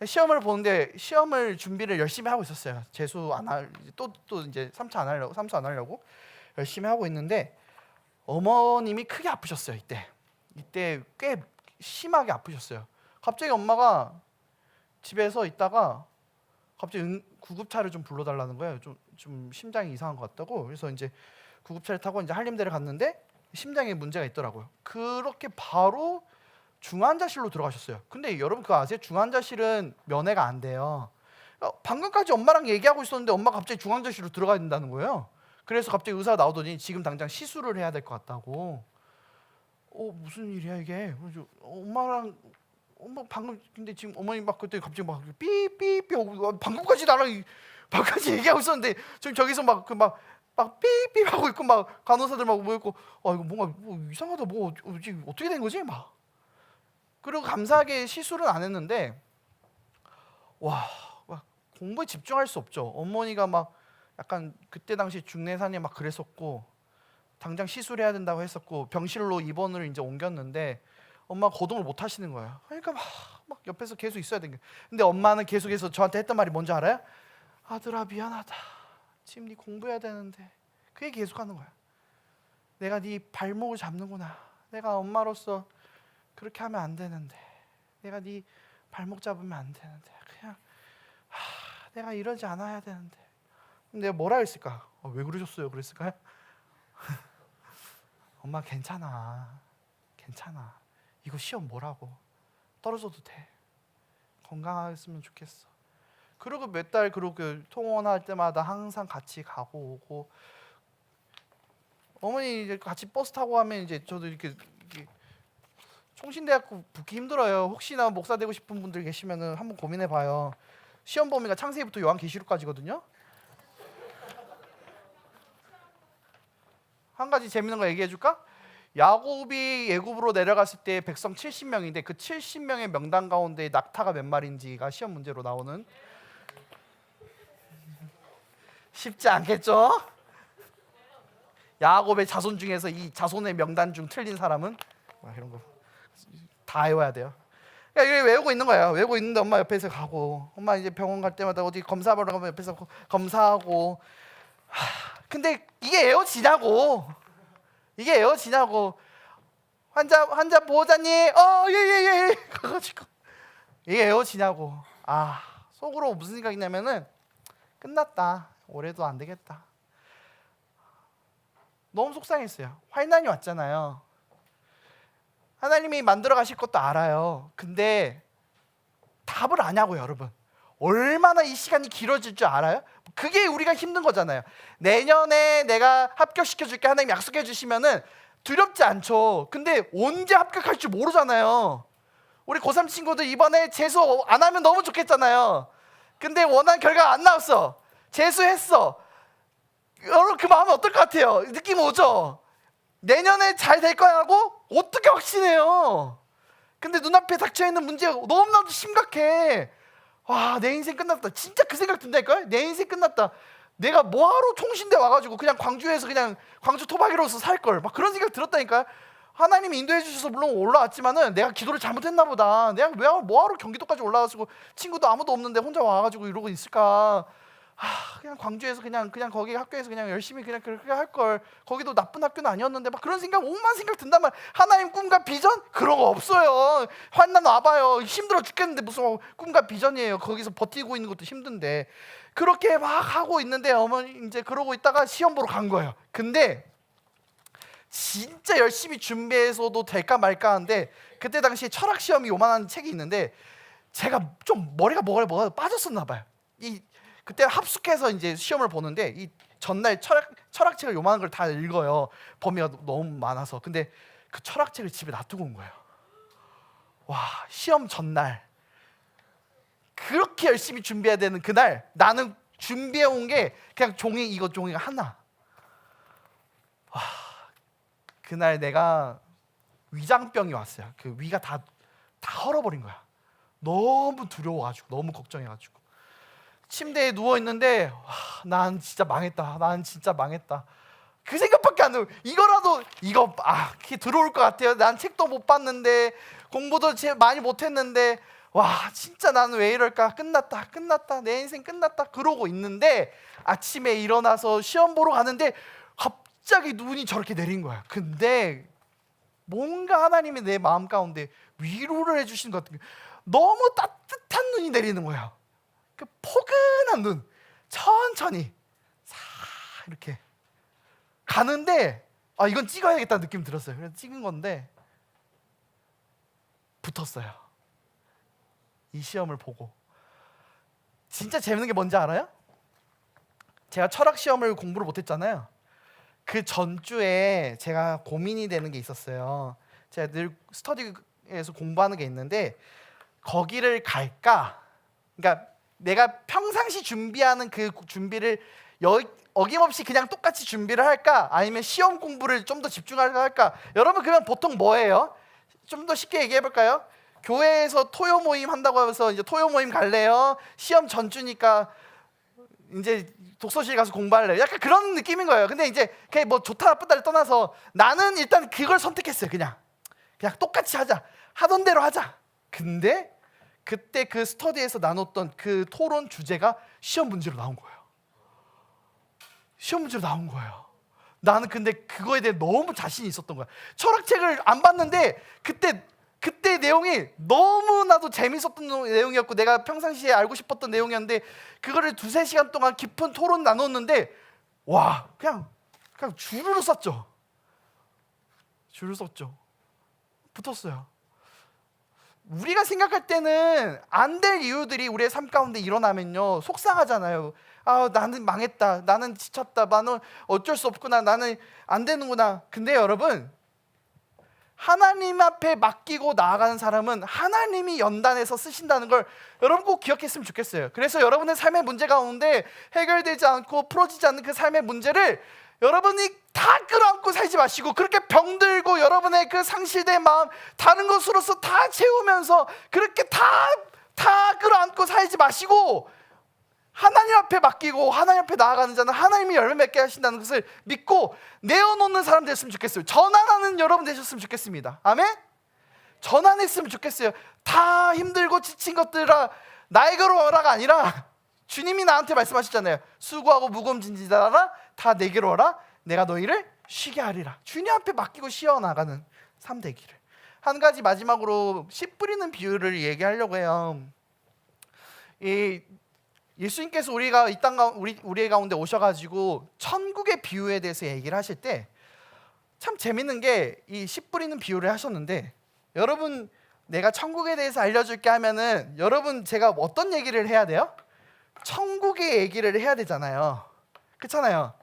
[SPEAKER 8] 시험을 보는데 시험을 준비를 열심히 하고 있었어요. 재수 또 이제 3차 안 하려고 열심히 하고 있는데 어머님이 크게 아프셨어요. 이때 꽤 심하게 아프셨어요. 갑자기 엄마가 집에서 있다가 갑자기 구급차를 좀 불러달라는 거예요. 좀 심장이 이상한 것 같다고. 그래서 이제 구급차를 타고 이제 한림대를 갔는데 심장에 문제가 있더라고요. 그렇게 바로 중환자실로 들어가셨어요. 근데 여러분 그거 아세요? 중환자실은 면회가 안 돼요. 방금까지 엄마랑 얘기하고 있었는데 엄마가 갑자기 중환자실로 들어가야 된다는 거예요. 그래서 갑자기 의사가 나오더니 지금 당장 시술을 해야 될 것 같다고. 무슨 일이야 이게? 엄마 방금 근데 지금 어머니 막 그때 갑자기 막 삐삐삐 방금까지 나랑 방금까지 얘기하고 있었는데 지금 저기서 막 막 삐삐 하고 있고 막 간호사들 막 모여있고 이거 뭔가 뭐 이상하다 뭐 어떻게 된 거지 막. 그리고 감사하게 시술은 안 했는데 막 공부에 집중할 수 없죠. 어머니가 막 약간 그때 당시 중내산에 막 그랬었고 당장 시술해야 된다고 했었고 병실로 입원을 이제 옮겼는데 엄마가 거동을 못 하시는 거예요. 그러니까 막 옆에서 계속 있어야 되는 거예요. 근데 엄마는 계속해서 저한테 했던 말이 뭔지 알아요? 아들아 미안하다. 지금 네 공부해야 되는데. 그 얘기 계속 하는 거야. 내가 네 발목을 잡는구나. 내가 엄마로서 그렇게 하면 안 되는데. 내가 네 발목 잡으면 안 되는데. 그냥 내가 이러지 않아야 되는데. 내가 뭐라 했을까? 왜 그러셨어요? 그랬을까요? 엄마 괜찮아. 이거 시험 뭐라고. 떨어져도 돼. 건강했으면 좋겠어. 그리고 몇 달 그렇게 통원할 때마다 항상 같이 가고 오고. 어머니 이제 같이 버스 타고 하면 이제 저도 이렇게 총신대학교 붙기 힘들어요. 혹시나 목사 되고 싶은 분들 계시면은 한번 고민해 봐요. 시험 범위가 창세기부터 요한계시록까지거든요. 한 가지 재밌는 거 얘기해 줄까? 야곱이 애굽으로 내려갔을 때 백성 70명인데 그 70명의 명단 가운데 낙타가 몇 마리인지가 시험 문제로 나오는. 쉽지 않겠죠? 야곱의 자손 중에서 이 자손의 명단 중 틀린 사람은 이런 거 다 외워야 돼요. 그러니까 이렇게 외우고 있는 거예요. 외우고 있는데 엄마 옆에서 가고, 엄마 이제 병원 갈 때마다 어디 검사하러 가면 옆에서 검사하고. 근데 이게 에어지냐고. 환자 보호자님, 예. 가가지고 이게 에어지냐고. 속으로 무슨 생각이냐면은 끝났다. 올해도 안 되겠다. 너무 속상했어요. 환난이 왔잖아요. 하나님이 만들어 가실 것도 알아요. 근데 답을 아냐고요, 여러분. 얼마나 이 시간이 길어질 줄 알아요? 그게 우리가 힘든 거잖아요. 내년에 내가 합격시켜 줄게 하나님 약속해 주시면은 두렵지 않죠. 근데 언제 합격할 줄 모르잖아요. 우리 고3 친구들 이번에 재수 안 하면 너무 좋겠잖아요. 근데 원한 결과 안 나왔어. 재수했어. 여러분 그 마음은 어떨 것 같아요? 느낌 오죠? 내년에 잘 될 거라고 어떻게 확신해요? 근데 눈앞에 닥쳐있는 문제가 너무나도 심각해. 내 인생 끝났다. 진짜 그 생각 든다니까요. 내 인생 끝났다. 내가 뭐하러 총신대 와가지고 그냥 광주에서 그냥 광주 토박이로서 살걸. 막 그런 생각 들었다니까요. 하나님이 인도해 주셔서 물론 올라왔지만은 내가 기도를 잘못했나 보다. 내가 뭐하러 경기도까지 올라와가지고 친구도 아무도 없는데 혼자 와가지고 이러고 있을까. 그냥 광주에서 그냥 거기 학교에서 그냥 열심히 그냥 그렇게 할 걸. 거기도 나쁜 학교는 아니었는데 막 그런 생각, 오만 생각 든단 말. 하나님 꿈과 비전 그런 거 없어요. 환난 와봐요. 힘들어 죽겠는데 무슨 꿈과 비전이에요. 거기서 버티고 있는 것도 힘든데. 그렇게 막 하고 있는데 어머니 이제 그러고 있다가 시험 보러 간 거예요. 근데 진짜 열심히 준비해서도 될까 말까 하는데 그때 당시에 철학 시험이 요만한 책이 있는데 제가 좀 머리가 뭐가 빠졌었나 봐요. 그때 합숙해서 이제 시험을 보는데 이 전날 철학책을 요만한 걸 다 읽어요. 범위가 너무 많아서. 근데 그 철학책을 집에 놔두고 온 거예요. 시험 전날 그렇게 열심히 준비해야 되는 그날 나는 준비해 온 게 그냥 종이가 하나. 그날 내가 위장병이 왔어요. 그 위가 다 헐어버린 거야. 너무 두려워가지고, 너무 걱정해가지고 침대에 누워 있는데 난 진짜 망했다. 그 생각밖에 안 들어. 이거 그게 들어올 것 같아요. 난 책도 못 봤는데 공부도 많이 못했는데 진짜 나는 왜 이럴까. 끝났다. 내 인생 끝났다. 그러고 있는데 아침에 일어나서 시험 보러 가는데 갑자기 눈이 저렇게 내린 거야. 근데 뭔가 하나님이 내 마음 가운데 위로를 해주신 것 같은 게 너무 따뜻한 눈이 내리는 거야. 그 포근한 눈, 천천히 이렇게 가는데 이건 찍어야겠다는 느낌 들었어요. 그래서 찍은 건데 붙었어요. 이 시험을 보고 진짜 재밌는 게 뭔지 알아요? 제가 철학 시험을 공부를 못했잖아요. 그 전주에 제가 고민이 되는 게 있었어요. 제가 늘 스터디에서 공부하는 게 있는데 거기를 갈까? 그러니까 내가 평상시 준비하는 그 준비를 어김없이 그냥 똑같이 준비를 할까? 아니면 시험 공부를 좀 더 집중할까 할까? 여러분 그러면 보통 뭐예요? 좀 더 쉽게 얘기해 볼까요? 교회에서 토요 모임 한다고 해서 이제 토요 모임 갈래요? 시험 전주니까 이제 독서실 가서 공부할래요? 약간 그런 느낌인 거예요. 근데 이제 그게 뭐 좋다 나쁘다를 떠나서 나는 일단 그걸 선택했어요. 그냥 똑같이 하자. 하던 대로 하자. 근데 그때 그 스터디에서 나눴던 그 토론 주제가 시험 문제로 나온 거예요. 시험 문제로 나온 거예요. 나는 근데 그거에 대해 너무 자신이 있었던 거야. 철학책을 안 봤는데 그때 내용이 너무나도 재밌었던 내용이었고 내가 평상시에 알고 싶었던 내용이었는데 그거를 2-3시간 동안 깊은 토론 나눴는데 와 그냥 주르르 썼죠. 주르르 썼죠. 붙었어요. 우리가 생각할 때는 안 될 이유들이 우리의 삶 가운데 일어나면요 속상하잖아요. 아 나는 망했다, 나는 지쳤다, 나는 어쩔 수 없구나, 나는 안 되는구나. 근데 여러분 하나님 앞에 맡기고 나아가는 사람은 하나님이 연단해서 쓰신다는 걸 여러분 꼭 기억했으면 좋겠어요. 그래서 여러분의 삶의 문제 가운데 해결되지 않고 풀어지지 않는 그 삶의 문제를 여러분이 다 끌어안고 살지 마시고 그렇게 병들고 여러분의 그 상실된 마음 다른 것으로서 다 채우면서 그렇게 다 끌어안고 살지 마시고 하나님 앞에 맡기고 하나님 앞에 나아가는 자는 하나님이 열매 맺게 하신다는 것을 믿고 내어놓는 사람 됐으면 좋겠어요. 전환하는 여러분 되셨으면 좋겠습니다. 아멘? 전환했으면 좋겠어요. 다 힘들고 지친 것들아 나에게로 오라가 아니라 주님이 나한테 말씀하셨잖아요. 수고하고 무거운 자들아 다 내게로 오라 내가 너희를 쉬게 하리라. 주님 앞에 맡기고 쉬어나가는 삶 되기를. 한 가지 마지막으로 씨 뿌리는 비유를 얘기하려고 해요. 예수님께서 우리가 이 땅 우리 가운데 오셔가지고 천국의 비유에 대해서 얘기를 하실 때 참 재밌는 게 이 씨 뿌리는 비유를 하셨는데 여러분 내가 천국에 대해서 알려줄게 하면은 여러분 제가 어떤 얘기를 해야 돼요? 천국의 얘기를 해야 되잖아요. 그렇잖아요.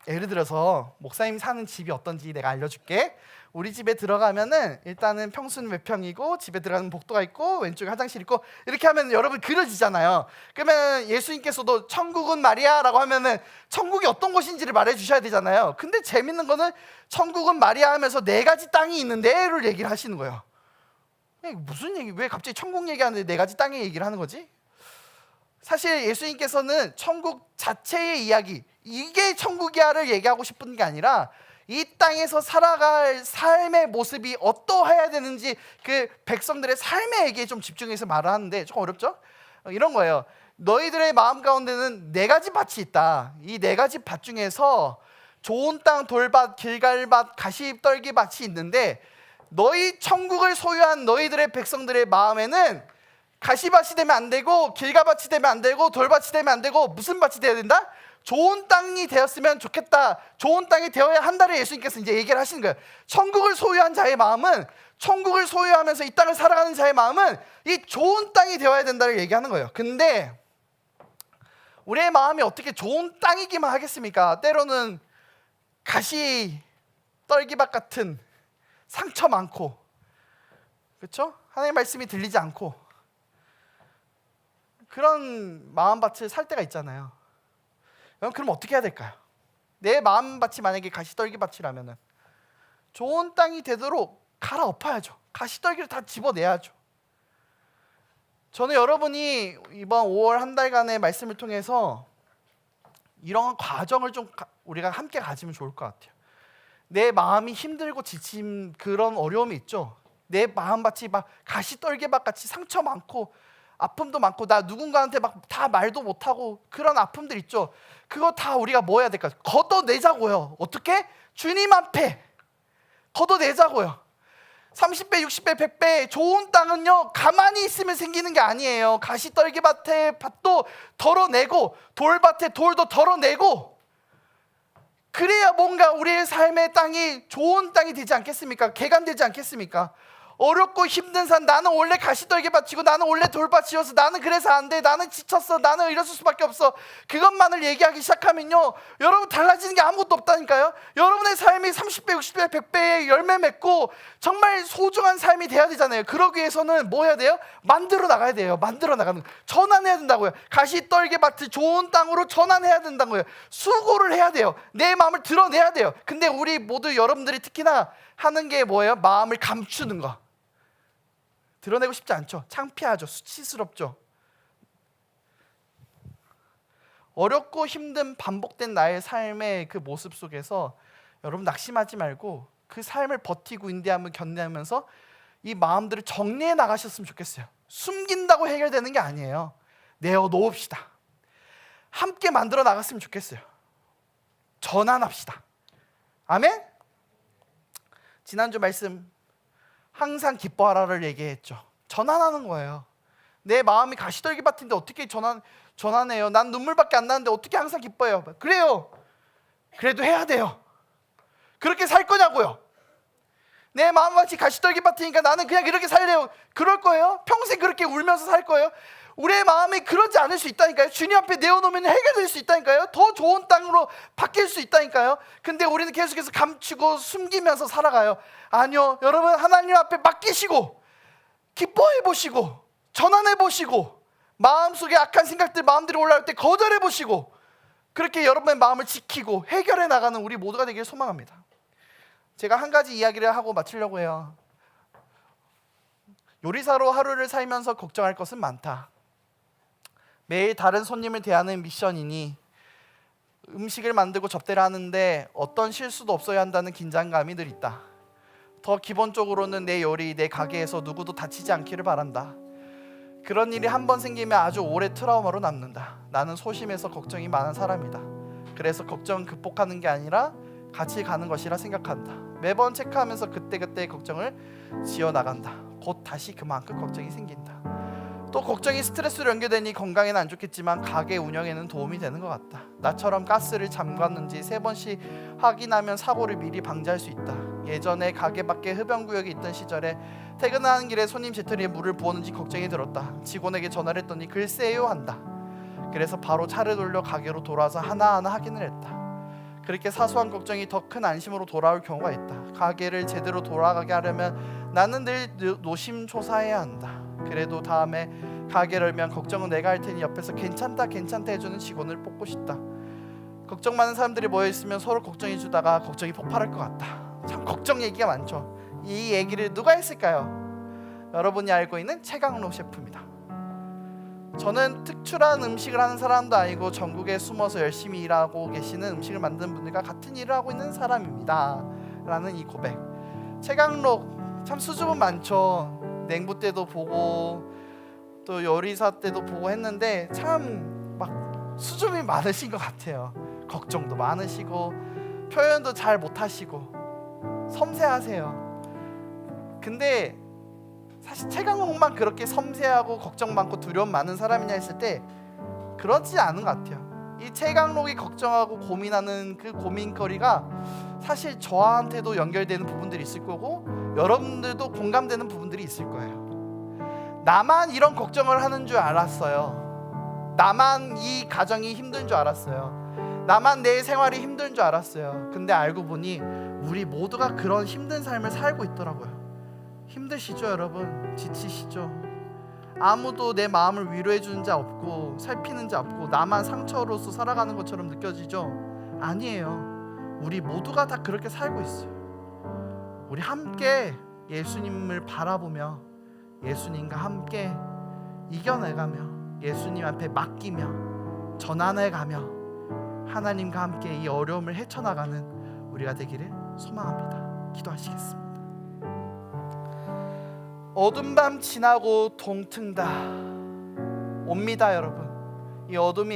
[SPEAKER 8] 예를 들어서 목사님 사는 집이 어떤지 내가 알려줄게. 우리 집에 들어가면은 일단은 평수는 몇 평이고 집에 들어가는 복도가 있고 왼쪽에 화장실 있고 이렇게 하면 여러분 그려지잖아요. 그러면 예수님께서도 천국은 말이야 라고 하면은 천국이 어떤 곳인지를 말해 주셔야 되잖아요. 근데 재밌는 거는 천국은 말이야 하면서 4가지 땅이 있는데를 얘기를 하시는 거예요. 무슨 얘기, 왜 갑자기 천국 얘기하는데 4가지 땅의 얘기를 하는 거지? 사실 예수님께서는 천국 자체의 이야기, 이게 천국이야를 얘기하고 싶은 게 아니라 이 땅에서 살아갈 삶의 모습이 어떠해야 되는지 그 백성들의 삶의 얘기에 좀 집중해서 말을 하는데 조금 어렵죠? 이런 거예요. 너희들의 마음 가운데는 4가지 밭이 있다. 이 4가지 밭 중에서 좋은 땅, 돌밭, 길갈밭, 가시떨기밭이 있는데 너희 천국을 소유한 너희들의 백성들의 마음에는 가시밭이 되면 안 되고 길가밭이 되면 안 되고 돌밭이 되면 안 되고 무슨 밭이 되어야 된다? 좋은 땅이 되었으면 좋겠다. 좋은 땅이 되어야 한다를 예수님께서 이제 얘기를 하시는 거예요. 천국을 소유한 자의 마음은 천국을 소유하면서 이 땅을 살아가는 자의 마음은 이 좋은 땅이 되어야 된다를 얘기하는 거예요. 근데 우리의 마음이 어떻게 좋은 땅이기만 하겠습니까? 때로는 가시 떨기밭 같은 상처 많고 그렇죠? 하나님의 말씀이 들리지 않고 그런 마음밭을 살 때가 있잖아요. 그럼 어떻게 해야 될까요? 내 마음밭이 만약에 가시떨기밭이라면 좋은 땅이 되도록 갈아엎어야죠. 가시떨기를 다 집어내야죠. 저는 여러분이 이번 5월 한 달간의 말씀을 통해서 이런 과정을 좀 우리가 함께 가지면 좋을 것 같아요. 내 마음이 힘들고 지친 그런 어려움이 있죠. 내 마음밭이 막 가시떨기밭 같이 상처 많고 아픔도 많고 나 누군가한테 막 다 말도 못하고 그런 아픔들 있죠. 그거 다 우리가 뭐 해야 될까요? 걷어내자고요. 어떻게? 주님 앞에 걷어내자고요. 30배, 60배, 100배 좋은 땅은요 가만히 있으면 생기는 게 아니에요. 가시떨기밭에 밭도 덜어내고 돌밭에 돌도 덜어내고 그래야 뭔가 우리의 삶의 땅이 좋은 땅이 되지 않겠습니까? 개간되지 않겠습니까? 어렵고 힘든 삶, 나는 원래 가시떨기 밭이고 나는 원래 돌밭이어서 나는 그래서 안 돼, 나는 지쳤어, 나는 이랬을 수밖에 없어, 그것만을 얘기하기 시작하면요 여러분 달라지는 게 아무것도 없다니까요. 여러분의 삶이 30배, 60배, 100배의 열매 맺고 정말 소중한 삶이 돼야 되잖아요. 그러기 위해서는 뭐 해야 돼요? 만들어 나가야 돼요. 만들어 나가는 거예요. 전환해야 된다고요. 가시떨기 밭을 좋은 땅으로 전환해야 된다고요. 수고를 해야 돼요. 내 마음을 드러내야 돼요. 근데 우리 모두 여러분들이 특히나 하는 게 뭐예요? 마음을 감추는 거. 드러내고 싶지 않죠. 창피하죠. 수치스럽죠. 어렵고 힘든 반복된 나의 삶의 그 모습 속에서 여러분 낙심하지 말고 그 삶을 버티고 인내하며 견뎌하면서 이 마음들을 정리해 나가셨으면 좋겠어요. 숨긴다고 해결되는 게 아니에요. 내어놓읍시다. 함께 만들어 나갔으면 좋겠어요. 전환합시다. 아멘? 지난주 말씀 항상 기뻐하라를 얘기했죠. 전환하는 거예요. 내 마음이 가시떨기 밭인데 어떻게 전환해요? 난 눈물밖에 안 나는데 어떻게 항상 기뻐해요? 그래요. 그래도 해야 돼요. 그렇게 살 거냐고요? 내 마음같이 가시떨기 밭이니까 나는 그냥 이렇게 살래요. 그럴 거예요? 평생 그렇게 울면서 살 거예요? 우리의 마음이 그러지 않을 수 있다니까요. 주님 앞에 내어놓으면 해결될 수 있다니까요. 더 좋은 땅으로 바뀔 수 있다니까요. 근데 우리는 계속해서 감추고 숨기면서 살아가요. 아니요, 여러분 하나님 앞에 맡기시고 기뻐해 보시고 전환해 보시고 마음속에 악한 생각들, 마음들이 올라올 때 거절해 보시고 그렇게 여러분의 마음을 지키고 해결해 나가는 우리 모두가 되기를 소망합니다. 제가 한 가지 이야기를 하고 마치려고 해요. 요리사로 하루를 살면서 걱정할 것은 많다. 매일 다른 손님을 대하는 미션이니 음식을 만들고 접대를 하는데 어떤 실수도 없어야 한다는 긴장감이 늘 있다. 더 기본적으로는 내 요리, 내 가게에서 누구도 다치지 않기를 바란다. 그런 일이 한 번 생기면 아주 오래 트라우마로 남는다. 나는 소심해서 걱정이 많은 사람이다. 그래서 걱정은 극복하는 게 아니라 같이 가는 것이라 생각한다. 매번 체크하면서 그때그때 걱정을 지어나간다. 곧 다시 그만큼 걱정이 생긴다. 또 걱정이 스트레스로 연결되니 건강에는 안 좋겠지만 가게 운영에는 도움이 되는 것 같다. 나처럼 가스를 잠갔는지 3번씩 확인하면 사고를 미리 방지할 수 있다. 예전에 가게 밖에 흡연구역이 있던 시절에 퇴근하는 길에 손님 재떨이에 물을 부었는지 걱정이 들었다. 직원에게 전화를 했더니 글쎄요 한다. 그래서 바로 차를 돌려 가게로 돌아와서 하나하나 확인을 했다. 그렇게 사소한 걱정이 더 큰 안심으로 돌아올 경우가 있다. 가게를 제대로 돌아가게 하려면 나는 늘 노심초사해야 한다. 그래도 다음에 가게를 열면 걱정은 내가 할 테니 옆에서 괜찮다 괜찮다 해주는 직원을 뽑고 싶다. 걱정 많은 사람들이 모여있으면 서로 걱정해주다가 걱정이 폭발할 것 같다. 참 걱정 얘기가 많죠. 이 얘기를 누가 했을까요? 여러분이 알고 있는 최강록 셰프입니다. 저는 특출한 음식을 하는 사람도 아니고 전국에 숨어서 열심히 일하고 계시는 음식을 만드는 분들과 같은 일을 하고 있는 사람입니다 라는 이 고백. 최강록 참 수줍음 많죠. 냉부 때도 보고 또 요리사 때도 보고 했는데 참 막 수줍음이 많으신 것 같아요. 걱정도 많으시고 표현도 잘 못하시고 섬세하세요. 근데 사실 최강록만 그렇게 섬세하고 걱정 많고 두려움 많은 사람이냐 했을 때 그렇지 않은 것 같아요. 이 최강록이 걱정하고 고민하는 그 고민거리가 사실 저한테도 연결되는 부분들이 있을 거고 여러분들도 공감되는 부분들이 있을 거예요. 나만 이런 걱정을 하는 줄 알았어요. 나만 이 가정이 힘든 줄 알았어요. 나만 내 생활이 힘든 줄 알았어요. 근데 알고 보니 우리 모두가 그런 힘든 삶을 살고 있더라고요. 힘드시죠 여러분? 지치시죠? 아무도 내 마음을 위로해 주는 자 없고 살피는 자 없고 나만 상처로서 살아가는 것처럼 느껴지죠? 아니에요. 우리 모두가 다 그렇게 살고 있어요. 우리 함께 예수님을 바라보며 예수님과 함께 이겨내가며 예수님 앞에 맡기며 전환해가며 하나님과 함께 이 어려움을 헤쳐나가는 우리가 되기를 소망합니다. 기도하시겠습니다. 어둠 밤 지나고 동튼다 옵니다 여러분. 이 어둠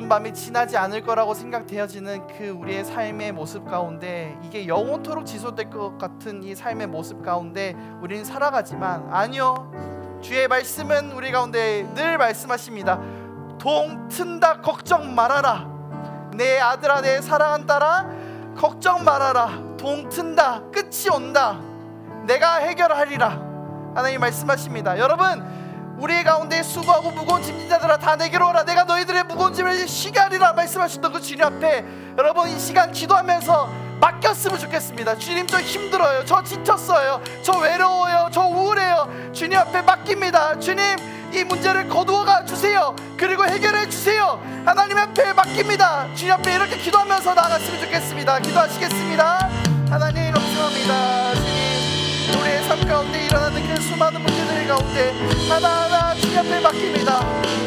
[SPEAKER 8] 밤이 지나지 않을 거라고 생각되어지는 그 우리의 삶의 모습 가운데 이게 영원토록 지속될 것 같은 이 삶의 모습 가운데 우리는 살아가지만 아니요, 주의 말씀은 우리 가운데 늘 말씀하십니다. 동튼다 걱정 말아라. 내 아들아 내 사랑한 딸아 걱정 말아라. 동튼다 끝이 온다. 내가 해결하리라. 하나님 말씀하십니다. 여러분, 우리 가운데 수고하고 무거운 짐진 자들아 다 내게로 오라. 내가 너희들의 무거운 짐을 쉬게 하리라 말씀하셨던 그 주님 앞에 여러분 이 시간 기도하면서 맡겼으면 좋겠습니다. 주님, 저 힘들어요. 저 지쳤어요. 저 외로워요. 저 우울해요. 주님 앞에 맡깁니다. 주님, 이 문제를 거두어가 주세요. 그리고 해결해 주세요. 하나님 앞에 맡깁니다. 주님 앞에 이렇게 기도하면서 나아갔으면 좋겠습니다. 기도하시겠습니다. 하나님 감사합니다. 주님, 우리의 삶 가운데 일어나는 그 수많은 문제들 가운데 하나하나 주님 앞에 맡깁니다.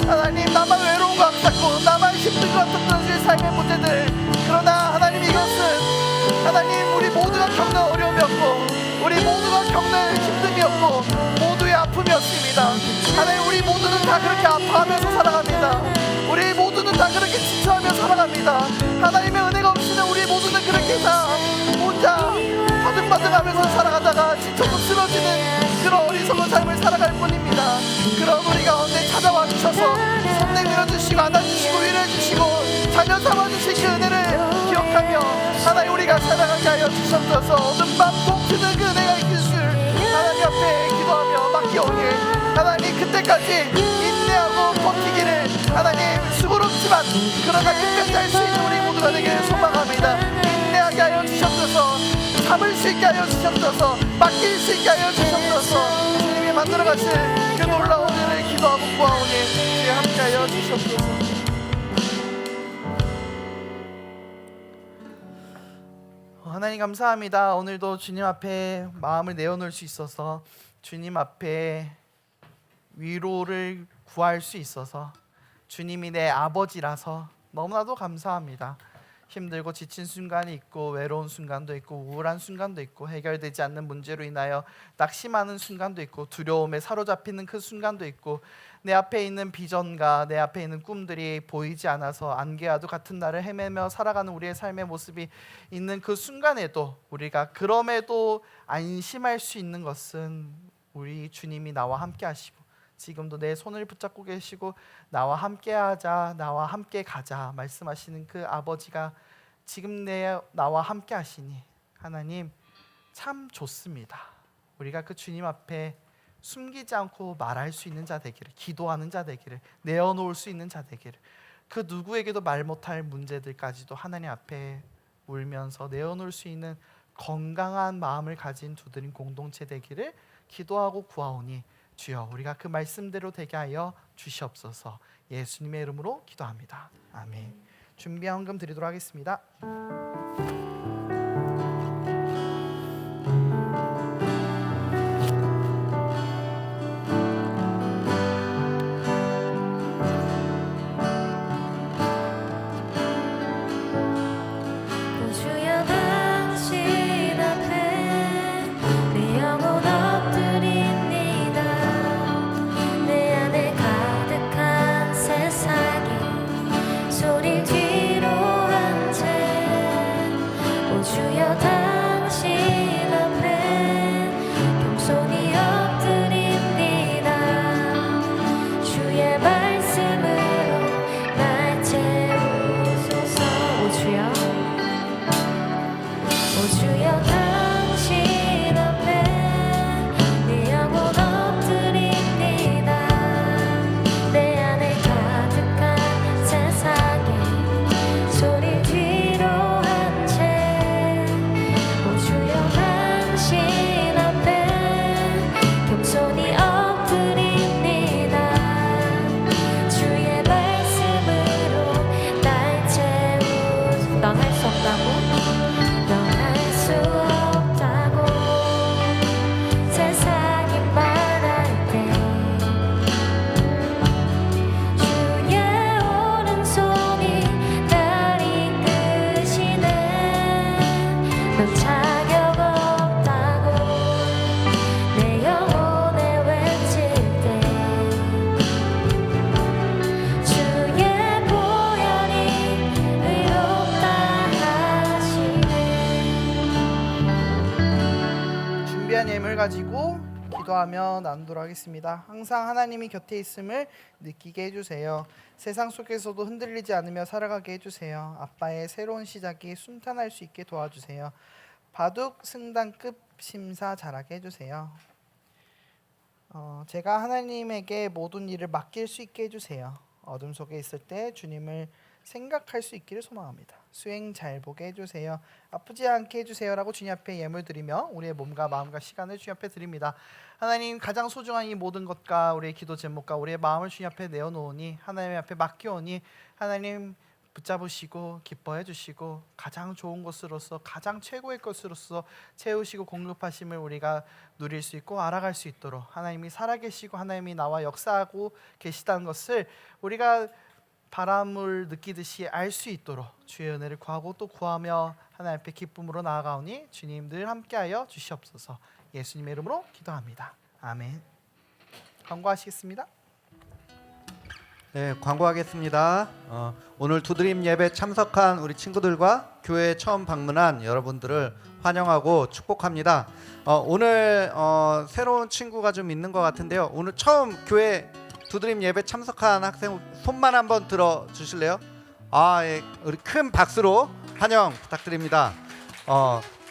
[SPEAKER 8] 하나님, 나만 외로운 것 같고 나만 힘든 것 같았던 우리의 삶의 문제들, 그러나 하나님, 이것은 하나님 우리 모두가 겪는 어려움이었고 우리 모두가 겪는 힘듦이었고 모두의 아픔이었습니다. 하나님, 우리 모두는 다 그렇게 아파하면서 살아갑니다. 우리 모두는 다 그렇게 지쳐하며 살아갑니다. 하나님의 은혜가 없이는 우리 모두는 그렇게 다 혼자 버둥버둥하면서 살아가다가 지쳐서 쓰러지는 그런 어리석은 삶을 살아갈 뿐입니다. 그런 우리 가운데 찾아와 주셔서 손 내밀어 주시고 안아주시고 위로해 주시고 자녀 삼아주신 그 은혜를 기억하며 하나님 우리가 살아가게 하여 주셨소서. 어둠 밤 동트는 그 은혜가 있길 줄 하나님 앞에 기도하며 맡기오니 하나님, 그때까지 인내하고 버티기를 하나님 수고롭지만 그러나 끝까지 할 수 있는 우리 모두가 되기를 소망합니다. 인내하게 하여 주셨소서. 참을 수 있게 하여 주셨소서. 맡길 수 있게 하여 주셨소서. 주님이 만들어가실 그 놀라운 은혜를 기도하고 구하오니 주님 함께 하여 주셨소서. 하나님 감사합니다. 오늘도 주님 앞에 마음을 내어놓을 수 있어서, 주님 앞에 위로를 구할 수 있어서, 주님이 내 아버지라서 너무나도 감사합니다. 힘들고 지친 순간이 있고 외로운 순간도 있고 우울한 순간도 있고 해결되지 않는 문제로 인하여 낙심하는 순간도 있고 두려움에 사로잡히는 그 순간도 있고 내 앞에 있는 비전과 내 앞에 있는 꿈들이 보이지 않아서 안개와도 같은 날을 헤매며 살아가는 우리의 삶의 모습이 있는 그 순간에도 우리가 그럼에도 안심할 수 있는 것은 우리 주님이 나와 함께 하시고 지금도 내 손을 붙잡고 계시고 나와 함께 하자, 나와 함께 가자 말씀하시는 그 아버지가 지금 나와 함께 하시니 하나님 참 좋습니다. 우리가 그 주님 앞에 숨기지 않고 말할 수 있는 자 되기를, 기도하는 자 되기를, 내어놓을 수 있는 자 되기를, 그 누구에게도 말 못할 문제들까지도 하나님 앞에 울면서 내어놓을 수 있는 건강한 마음을 가진 두드림 공동체 되기를 기도하고 구하오니 주여, 우리가 그 말씀대로 되게 하여 주시옵소서. 예수님의 이름으로 기도합니다. 아멘. 준비한 헌금 드리도록 하겠습니다.
[SPEAKER 1] 주여, 당신 앞에 내 영혼 엎드립니다. 내 안에 가득한 세상에 소리 뒤로 한 채, 오 주여, 당신 앞에 겸손히 엎드립니다. 주의 말씀으로 날 채우소서. 오 주여, 오 주여, 당신 앞에 내 영혼 엎드립니다. 내 안에 가득한 세상에 소리 뒤로 한 채, 오 주여, 당신 앞에 겸손히 엎드립니다. 주의 말씀으로 날 채우소서. 넌 할 수 없다고? 수 없다고 세상이 말할 때 주의 오른손이 날 이끄시네. 넌 자격 없다고 내 영혼에 외칠 때 주의 보혈이 의롭다 하시네.
[SPEAKER 8] 준비한 예물 가지고 기도하며 나누도록 하겠습니다. 항상 하나님이 곁에 있음을 느끼게 해주세요. 세상 속에서도 흔들리지 않으며 살아가게 해주세요. 아빠의 새로운 시작이 순탄할 수 있게 도와주세요. 바둑 승단급 심사 잘하게 해주세요. 제가 하나님에게 모든 일을 맡길 수 있게 해주세요. 어둠 속에 있을 때 주님을 생각할 수 있기를 소망합니다. 수행 잘 보게 해주세요. 아프지 않게 해주세요라고 주님 앞에 예물 드리며 우리의 몸과 마음과 시간을 주님 앞에 드립니다. 하나님, 가장 소중한 이 모든 것과 우리의 기도 제목과 우리의 마음을 주님 앞에 내어놓으니, 하나님 앞에 맡겨오니, 하나님 붙잡으시고 기뻐해 주시고 가장 좋은 것으로서, 가장 최고의 것으로서 채우시고 공급하심을 우리가 누릴 수 있고 알아갈 수 있도록, 하나님이 살아계시고 하나님이 나와 역사하고 계시다는 것을 우리가 바람을 느끼듯이 알 수 있도록 주의 은혜를 구하고 또 구하며 하나님 앞에 기쁨으로 나아가오니 주님 늘 함께하여 주시옵소서. 예수님의 이름으로 기도합니다. 아멘. 광고하시겠습니다.
[SPEAKER 3] 네, 광고하겠습니다. 오늘 두드림 예배 참석한 우리 친구들과 교회에 처음 방문한 여러분들을 환영하고 축복합니다. 오늘 새로운 친구가 좀 있는 것 같은데요. 오늘 처음 교회 두드림 예배 참석한 학생 손만 한번 들어 주실래요? 예, 우리 큰 박수로 환영 부탁드립니다.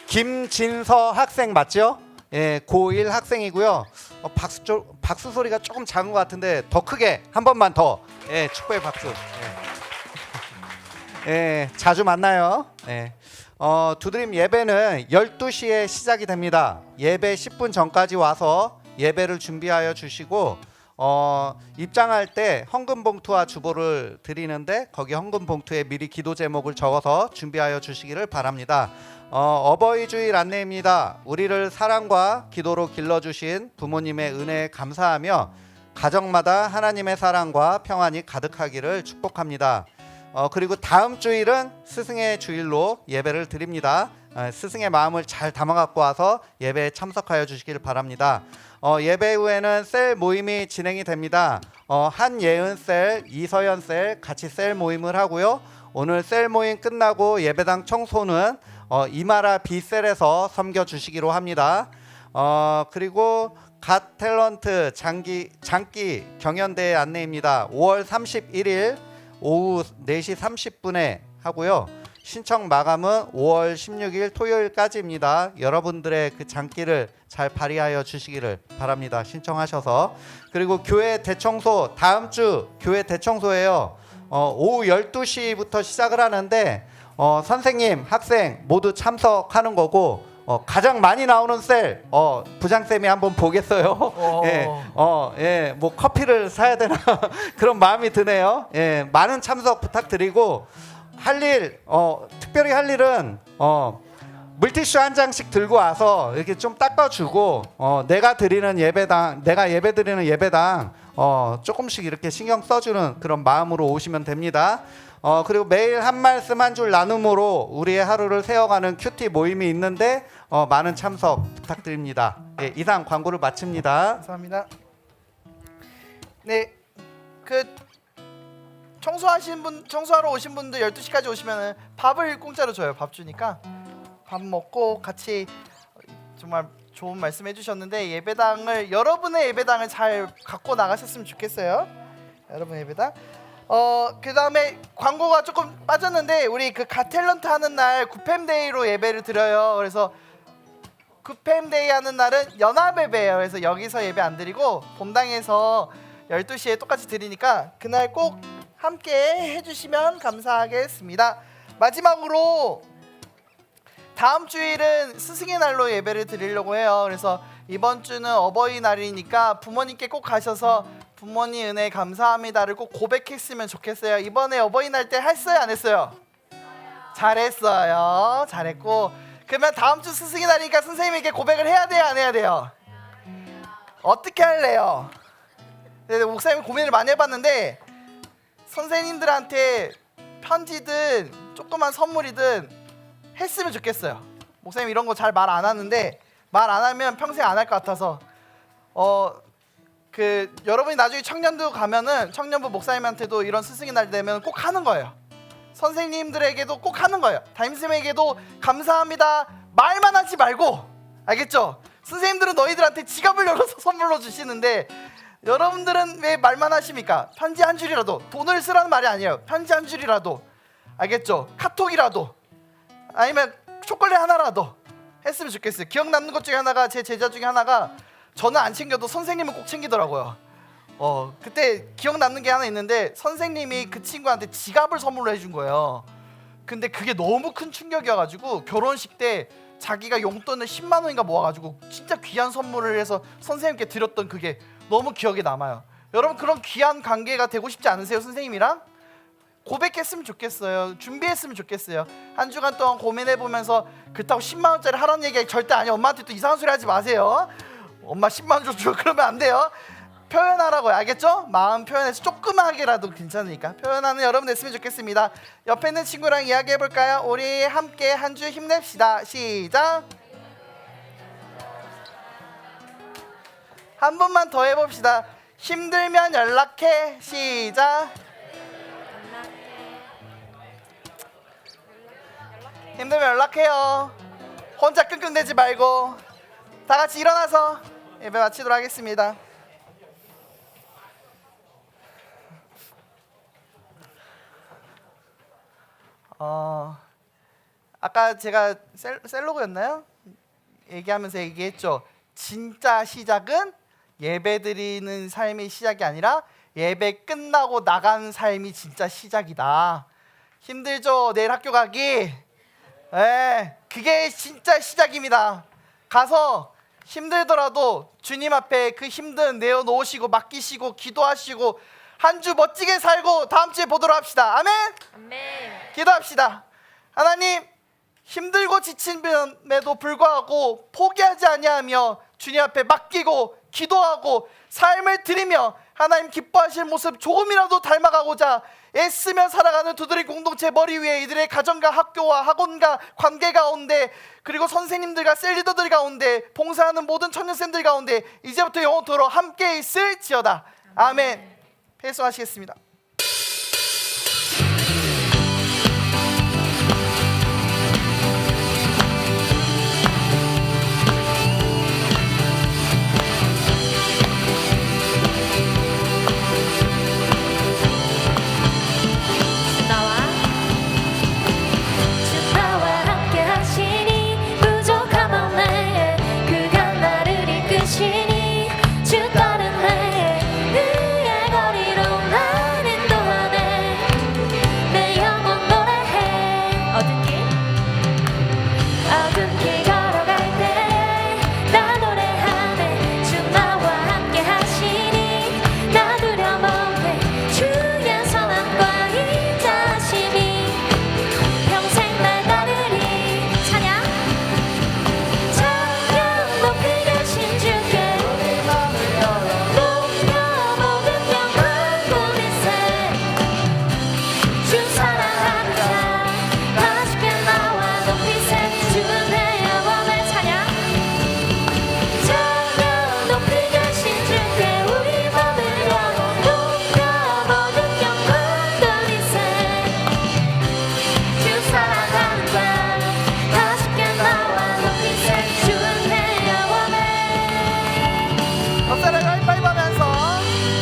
[SPEAKER 3] 김진서 학생 맞죠? 예, 고1 학생이고요. 박수 소리가 조금 작은 것 같은데 더 크게 한 번만 더, 예, 축복의 박수. 예, 자주 만나요. 예. 두드림 예배는 12시에 시작이 됩니다. 예배 10분 전까지 와서 예배를 준비하여 주시고, 입장할 때 헌금 봉투와 주보를 드리는데 거기 헌금 봉투에 미리 기도 제목을 적어서 준비하여 주시기를 바랍니다. 어버이 주일 안내입니다. 우리를 사랑과 기도로 길러주신 부모님의 은혜에 감사하며 가정마다 하나님의 사랑과 평안이 가득하기를 축복합니다. 그리고 다음 주일은 스승의 주일로 예배를 드립니다. 스승의 마음을 잘 담아 갖고 와서 예배에 참석하여 주시기를 바랍니다. 예배 후에는 셀 모임이 진행이 됩니다. 한예은 셀, 이서연 셀 같이 셀 모임을 하고요. 오늘 셀 모임 끝나고 예배당 청소는 이마라 B셀에서 섬겨주시기로 합니다. 그리고 갓 탤런트 장기 경연대회 안내입니다. 5월 31일 오후 4시 30분에 하고요. 신청 마감은 5월 16일 토요일까지입니다. 여러분들의 그 장기를 잘 발휘하여 주시기를 바랍니다. 신청하셔서. 그리고 교회 대청소, 다음 주 교회 대청소예요. 오후 12시부터 시작을 하는데 선생님, 학생 모두 참석하는 거고, 가장 많이 나오는 셀 부장쌤이 한번 보겠어요. 예, 뭐 커피를 사야 되나 그런 마음이 드네요. 예, 많은 참석 부탁드리고, 특별히 할 일은 물티슈 한 장씩 들고 와서 이렇게 좀 닦아주고, 내가 예배 드리는 예배당 조금씩 이렇게 신경 써주는 그런 마음으로 오시면 됩니다. 그리고 매일 한 말씀 한 줄 나눔으로 우리의 하루를 세워가는 큐티 모임이 있는데 많은 참석 부탁드립니다. 예, 이상 광고를 마칩니다.
[SPEAKER 8] 감사합니다. 네, 청소하러 오신 분들 12시까지 오시면은 밥을 공짜로 줘요. 밥 주니까 밥 먹고 같이, 정말 좋은 말씀 해주셨는데, 여러분의 예배당을 잘 갖고 나가셨으면 좋겠어요. 여러분의 예배당. 그 다음에 광고가 조금 빠졌는데, 우리 그 갓탤런트 하는 날 구팸데이로 예배를 드려요. 그래서 구팸데이 하는 날은 연합예배예요. 그래서 여기서 예배 안 드리고 본당에서 12시에 똑같이 드리니까 그날 꼭 함께 해주시면 감사하겠습니다. 마지막으로 다음 주일은 스승의 날로 예배를 드리려고 해요. 그래서 이번 주는 어버이날이니까 부모님께 꼭 가셔서 부모님 은혜 감사합니다를 꼭 고백했으면 좋겠어요. 이번에 어버이날 때 했어요, 안 했어요? 잘했어요. 잘했고, 그러면 다음 주 스승의 날이니까 선생님에게 고백을 해야 돼요, 안 해야 돼요? 어떻게 할래요? 목사님이 고민을 많이 해봤는데, 선생님들한테 편지든 조그만 선물이든 했으면 좋겠어요. 목사님 이런 거 잘 말 안 하는데, 말 안 하면 평생 안 할 것 같아서 여러분이 나중에 청년부 가면은 청년부 목사님한테도 이런 스승의 날 되면 꼭 하는 거예요. 선생님들에게도 꼭 하는 거예요. 담임쌤에게도 감사합니다 말만 하지 말고, 알겠죠? 선생님들은 너희들한테 지갑을 열어서 선물로 주시는데 여러분들은 왜 말만 하십니까? 편지 한 줄이라도, 돈을 쓰라는 말이 아니에요. 편지 한 줄이라도, 알겠죠? 카톡이라도, 아니면 초콜릿 하나라도 했으면 좋겠어요. 기억 남는 것 중에 하나가, 제 제자 중에 하나가 저는 안 챙겨도 선생님은 꼭 챙기더라고요. 그때 기억 남는 게 하나 있는데, 선생님이 그 친구한테 지갑을 선물로 해준 거예요. 근데 그게 너무 큰 충격이어가지고 결혼식 때 자기가 용돈을 10만 원인가 모아가지고 진짜 귀한 선물을 해서 선생님께 드렸던 그게 너무 기억에 남아요. 여러분, 그런 귀한 관계가 되고 싶지 않으세요? 선생님이랑 고백했으면 좋겠어요. 준비했으면 좋겠어요. 한 주간 동안 고민해보면서 그렇다고 10만 원짜리 하라는 얘기 절대 아니에요. 엄마한테 또 이상한 소리 하지 마세요. 엄마 10만 원 줘 그러면 안 돼요. 표현하라고요. 알겠죠? 마음 표현해서 조그마하게라도 괜찮으니까 표현하는 여러분 됐으면 좋겠습니다. 옆에 있는 친구랑 이야기해볼까요? 우리 함께 한 주 힘냅시다. 시작. 한 번만 더 해봅시다. 힘들면 연락해. 시작. 힘들면 연락해요. 혼자 끙끙대지 말고 다 같이 일어나서 예배 마치도록 하겠습니다. 아까 제가 셀로그였나요? 얘기하면서 얘기했죠. 진짜 시작은 예배 드리는 삶의 시작이 아니라 예배 끝나고 나가는 삶이 진짜 시작이다. 힘들죠? 내일 학교 가기. 그게 진짜 시작입니다. 가서 힘들더라도 주님 앞에 그 힘든 내어놓으시고 맡기시고 기도하시고 한 주 멋지게 살고 다음 주에 보도록 합시다. 아멘.
[SPEAKER 1] 아멘.
[SPEAKER 8] 기도합시다. 하나님, 힘들고 지침에도 불구하고 포기하지 아니하며 주님 앞에 맡기고 기도하고 삶을 드리며 하나님 기뻐하실 모습 조금이라도 닮아가고자 애쓰며 살아가는 두드림 공동체 머리 위에 이들의 가정과 학교와 학원과 관계 가운데, 그리고 선생님들과 셀리더들 가운데, 봉사하는 모든 청년쌤들 가운데 이제부터 영원토록 함께 있을지어다. 아멘. 배송하시겠습니다.